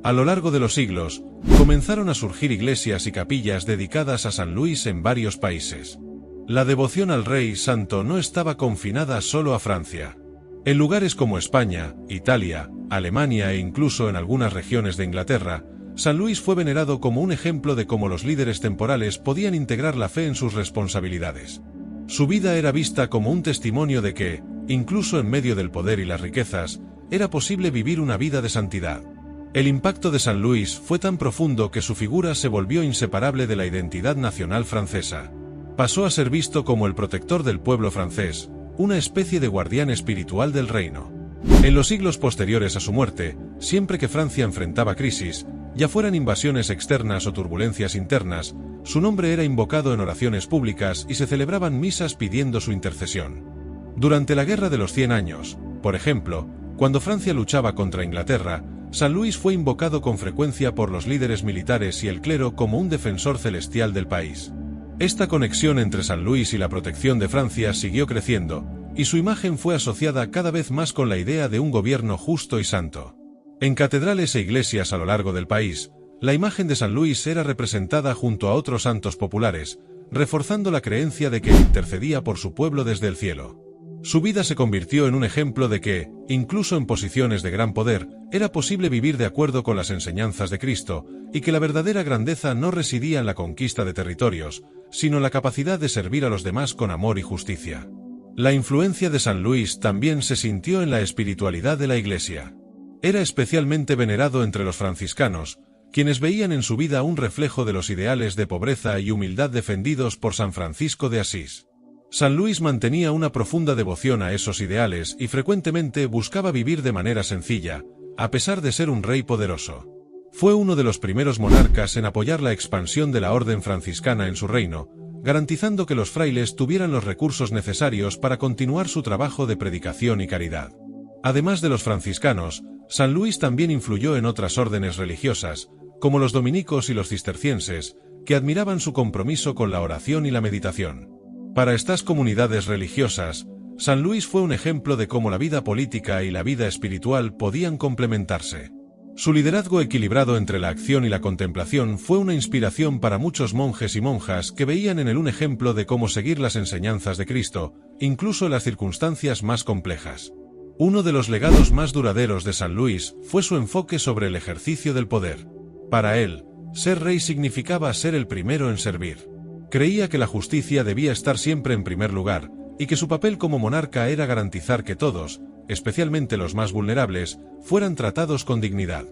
A lo largo de los siglos, comenzaron a surgir iglesias y capillas dedicadas a San Luis en varios países. La devoción al Rey Santo no estaba confinada solo a Francia. En lugares como España, Italia, Alemania e incluso en algunas regiones de Inglaterra, San Luis fue venerado como un ejemplo de cómo los líderes temporales podían integrar la fe en sus responsabilidades. Su vida era vista como un testimonio de que, incluso en medio del poder y las riquezas, era posible vivir una vida de santidad. El impacto de San Luis fue tan profundo que su figura se volvió inseparable de la identidad nacional francesa. Pasó a ser visto como el protector del pueblo francés, una especie de guardián espiritual del reino. En los siglos posteriores a su muerte, siempre que Francia enfrentaba crisis, ya fueran invasiones externas o turbulencias internas, su nombre era invocado en oraciones públicas y se celebraban misas pidiendo su intercesión. Durante la Guerra de los 100 años, por ejemplo, cuando Francia luchaba contra Inglaterra, San Luis fue invocado con frecuencia por los líderes militares y el clero como un defensor celestial del país. Esta conexión entre San Luis y la protección de Francia siguió creciendo, y su imagen fue asociada cada vez más con la idea de un gobierno justo y santo. En catedrales e iglesias a lo largo del país, la imagen de San Luis era representada junto a otros santos populares, reforzando la creencia de que intercedía por su pueblo desde el cielo. Su vida se convirtió en un ejemplo de que, incluso en posiciones de gran poder, era posible vivir de acuerdo con las enseñanzas de Cristo, y que la verdadera grandeza no residía en la conquista de territorios, sino en la capacidad de servir a los demás con amor y justicia. La influencia de San Luis también se sintió en la espiritualidad de la Iglesia. Era especialmente venerado entre los franciscanos, quienes veían en su vida un reflejo de los ideales de pobreza y humildad defendidos por San Francisco de Asís. San Luis mantenía una profunda devoción a esos ideales y frecuentemente buscaba vivir de manera sencilla, a pesar de ser un rey poderoso. Fue uno de los primeros monarcas en apoyar la expansión de la orden franciscana en su reino, garantizando que los frailes tuvieran los recursos necesarios para continuar su trabajo de predicación y caridad. Además de los franciscanos, San Luis también influyó en otras órdenes religiosas, como los dominicos y los cistercienses, que admiraban su compromiso con la oración y la meditación. Para estas comunidades religiosas, San Luis fue un ejemplo de cómo la vida política y la vida espiritual podían complementarse. Su liderazgo equilibrado entre la acción y la contemplación fue una inspiración para muchos monjes y monjas que veían en él un ejemplo de cómo seguir las enseñanzas de Cristo, incluso en las circunstancias más complejas. Uno de los legados más duraderos de San Luis fue su enfoque sobre el ejercicio del poder. Para él, ser rey significaba ser el primero en servir. Creía que la justicia debía estar siempre en primer lugar, y que su papel como monarca era garantizar que todos, especialmente los más vulnerables, fueran tratados con dignidad.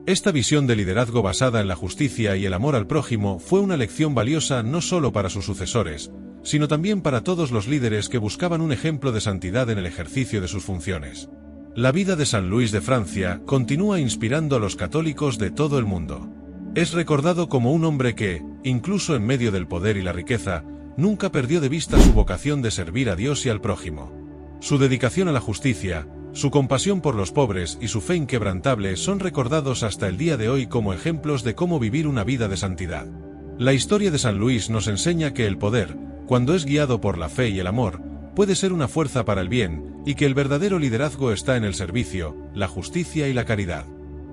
Esta visión de liderazgo basada en la justicia y el amor al prójimo fue una lección valiosa no solo para sus sucesores, sino también para todos los líderes que buscaban un ejemplo de santidad en el ejercicio de sus funciones. La vida de San Luis de Francia continúa inspirando a los católicos de todo el mundo. Es recordado como un hombre que, incluso en medio del poder y la riqueza, nunca perdió de vista su vocación de servir a Dios y al prójimo. Su dedicación a la justicia, su compasión por los pobres y su fe inquebrantable son recordados hasta el día de hoy como ejemplos de cómo vivir una vida de santidad. La historia de San Luis nos enseña que el poder, cuando es guiado por la fe y el amor, puede ser una fuerza para el bien, y que el verdadero liderazgo está en el servicio, la justicia y la caridad.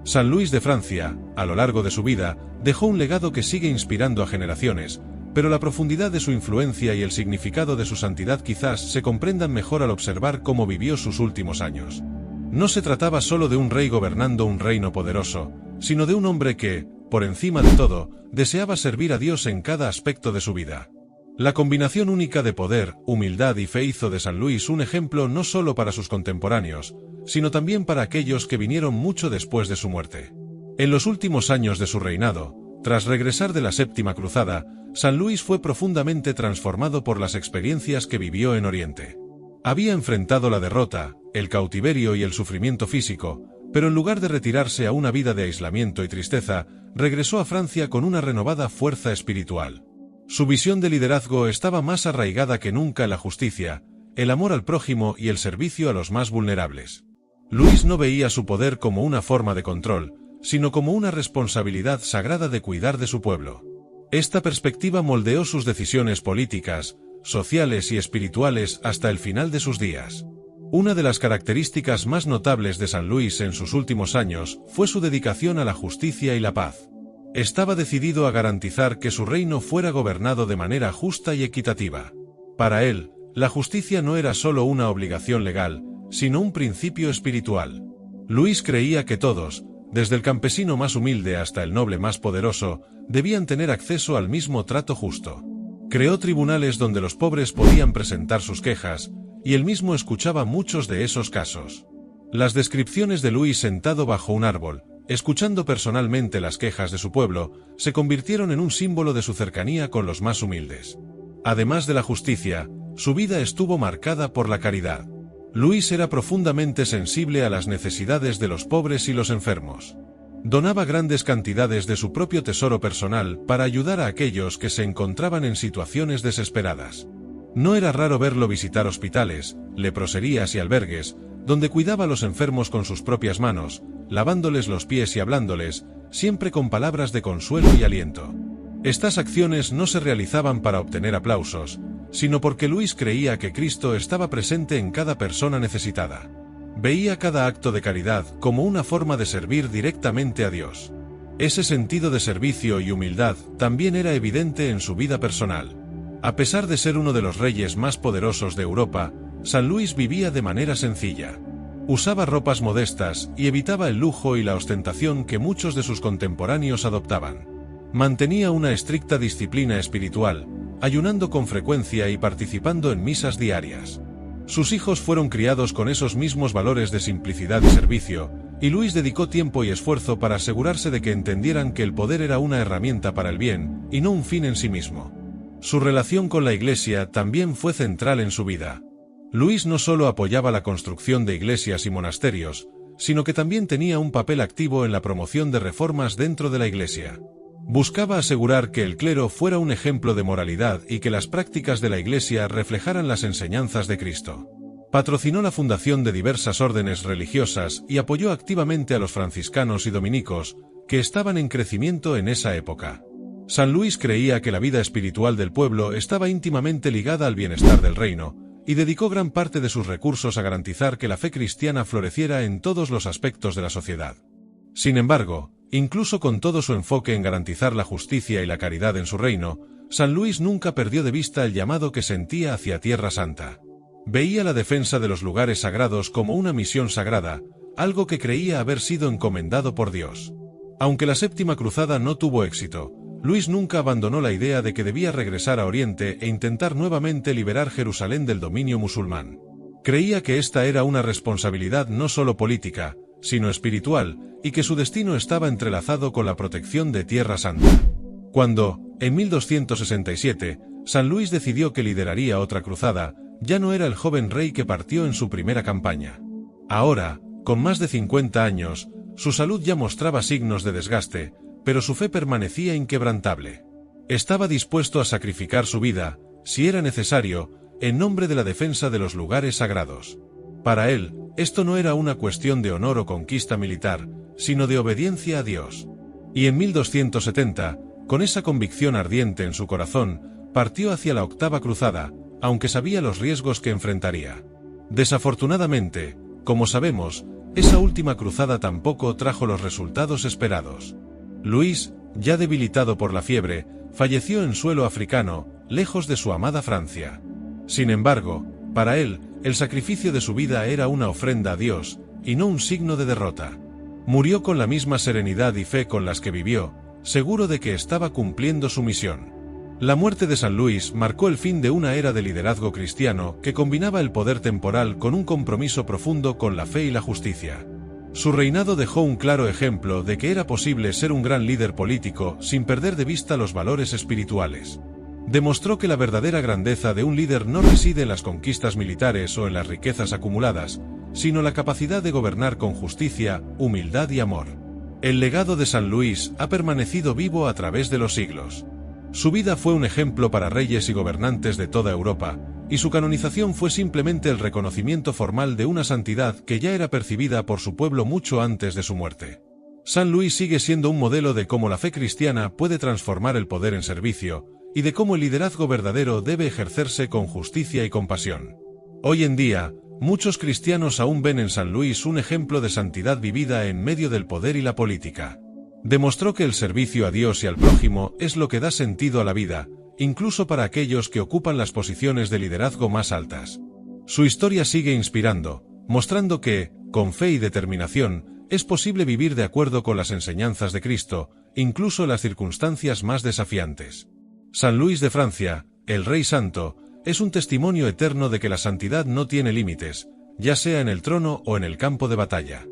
San Luis de Francia, a lo largo de su vida, dejó un legado que sigue inspirando a generaciones, pero la profundidad de su influencia y el significado de su santidad quizás se comprendan mejor al observar cómo vivió sus últimos años. No se trataba solo de un rey gobernando un reino poderoso, sino de un hombre que, por encima de todo, deseaba servir a Dios en cada aspecto de su vida. La combinación única de poder, humildad y fe hizo de San Luis un ejemplo no solo para sus contemporáneos, sino también para aquellos que vinieron mucho después de su muerte. En los últimos años de su reinado, Tras regresar de la Séptima Cruzada, San Luis fue profundamente transformado por las experiencias que vivió en Oriente. Había enfrentado la derrota, el cautiverio y el sufrimiento físico, pero en lugar de retirarse a una vida de aislamiento y tristeza, regresó a Francia con una renovada fuerza espiritual. Su visión de liderazgo estaba más arraigada que nunca en la justicia, el amor al prójimo y el servicio a los más vulnerables. Luis no veía su poder como una forma de control, sino como una responsabilidad sagrada de cuidar de su pueblo. Esta perspectiva moldeó sus decisiones políticas, sociales y espirituales hasta el final de sus días. Una de las características más notables de San Luis en sus últimos años fue su dedicación a la justicia y la paz. Estaba decidido a garantizar que su reino fuera gobernado de manera justa y equitativa. Para él, la justicia no era solo una obligación legal, sino un principio espiritual. Luis creía que todos, desde el campesino más humilde hasta el noble más poderoso, debían tener acceso al mismo trato justo. Creó tribunales donde los pobres podían presentar sus quejas, y él mismo escuchaba muchos de esos casos. Las descripciones de Luis sentado bajo un árbol, escuchando personalmente las quejas de su pueblo, se convirtieron en un símbolo de su cercanía con los más humildes. Además de la justicia, su vida estuvo marcada por la caridad. Luis era profundamente sensible a las necesidades de los pobres y los enfermos. Donaba grandes cantidades de su propio tesoro personal para ayudar a aquellos que se encontraban en situaciones desesperadas. No era raro verlo visitar hospitales, leproserías y albergues, donde cuidaba a los enfermos con sus propias manos, lavándoles los pies y hablándoles, siempre con palabras de consuelo y aliento. Estas acciones no se realizaban para obtener aplausos, sino porque Luis creía que Cristo estaba presente en cada persona necesitada. Veía cada acto de caridad como una forma de servir directamente a Dios. Ese sentido de servicio y humildad también era evidente en su vida personal. A pesar de ser uno de los reyes más poderosos de Europa, San Luis vivía de manera sencilla. Usaba ropas modestas y evitaba el lujo y la ostentación que muchos de sus contemporáneos adoptaban. Mantenía una estricta disciplina espiritual, ayunando con frecuencia y participando en misas diarias. Sus hijos fueron criados con esos mismos valores de simplicidad y servicio, y Luis dedicó tiempo y esfuerzo para asegurarse de que entendieran que el poder era una herramienta para el bien, y no un fin en sí mismo. Su relación con la Iglesia también fue central en su vida. Luis no solo apoyaba la construcción de iglesias y monasterios, sino que también tenía un papel activo en la promoción de reformas dentro de la Iglesia. Buscaba asegurar que el clero fuera un ejemplo de moralidad y que las prácticas de la Iglesia reflejaran las enseñanzas de Cristo. Patrocinó la fundación de diversas órdenes religiosas y apoyó activamente a los franciscanos y dominicos, que estaban en crecimiento en esa época. San Luis creía que la vida espiritual del pueblo estaba íntimamente ligada al bienestar del reino, y dedicó gran parte de sus recursos a garantizar que la fe cristiana floreciera en todos los aspectos de la sociedad. Sin embargo, incluso con todo su enfoque en garantizar la justicia y la caridad en su reino, San Luis nunca perdió de vista el llamado que sentía hacia Tierra Santa. Veía la defensa de los lugares sagrados como una misión sagrada, algo que creía haber sido encomendado por Dios. Aunque la Séptima Cruzada no tuvo éxito, Luis nunca abandonó la idea de que debía regresar a Oriente e intentar nuevamente liberar Jerusalén del dominio musulmán. Creía que esta era una responsabilidad no solo política, sino espiritual, y que su destino estaba entrelazado con la protección de Tierra Santa. Cuando, en 1267, San Luis decidió que lideraría otra cruzada, ya no era el joven rey que partió en su primera campaña. Ahora, con más de 50 años, su salud ya mostraba signos de desgaste, pero su fe permanecía inquebrantable. Estaba dispuesto a sacrificar su vida, si era necesario, en nombre de la defensa de los lugares sagrados. Para él, esto no era una cuestión de honor o conquista militar, sino de obediencia a Dios. Y en 1270, con esa convicción ardiente en su corazón, partió hacia la octava cruzada, aunque sabía los riesgos que enfrentaría. Desafortunadamente, como sabemos, esa última cruzada tampoco trajo los resultados esperados. Luis, ya debilitado por la fiebre, falleció en suelo africano, lejos de su amada Francia. Sin embargo, para él, el sacrificio de su vida era una ofrenda a Dios, y no un signo de derrota. Murió con la misma serenidad y fe con las que vivió, seguro de que estaba cumpliendo su misión. La muerte de San Luis marcó el fin de una era de liderazgo cristiano que combinaba el poder temporal con un compromiso profundo con la fe y la justicia. Su reinado dejó un claro ejemplo de que era posible ser un gran líder político sin perder de vista los valores espirituales. Demostró que la verdadera grandeza de un líder no reside en las conquistas militares o en las riquezas acumuladas, sino la capacidad de gobernar con justicia, humildad y amor. El legado de San Luis ha permanecido vivo a través de los siglos. Su vida fue un ejemplo para reyes y gobernantes de toda Europa, y su canonización fue simplemente el reconocimiento formal de una santidad que ya era percibida por su pueblo mucho antes de su muerte. San Luis sigue siendo un modelo de cómo la fe cristiana puede transformar el poder en servicio, y de cómo el liderazgo verdadero debe ejercerse con justicia y compasión. Hoy en día, muchos cristianos aún ven en San Luis un ejemplo de santidad vivida en medio del poder y la política. Demostró que el servicio a Dios y al prójimo es lo que da sentido a la vida, incluso para aquellos que ocupan las posiciones de liderazgo más altas. Su historia sigue inspirando, mostrando que, con fe y determinación, es posible vivir de acuerdo con las enseñanzas de Cristo, incluso en las circunstancias más desafiantes. San Luis de Francia, el Rey Santo, es un testimonio eterno de que la santidad no tiene límites, ya sea en el trono o en el campo de batalla.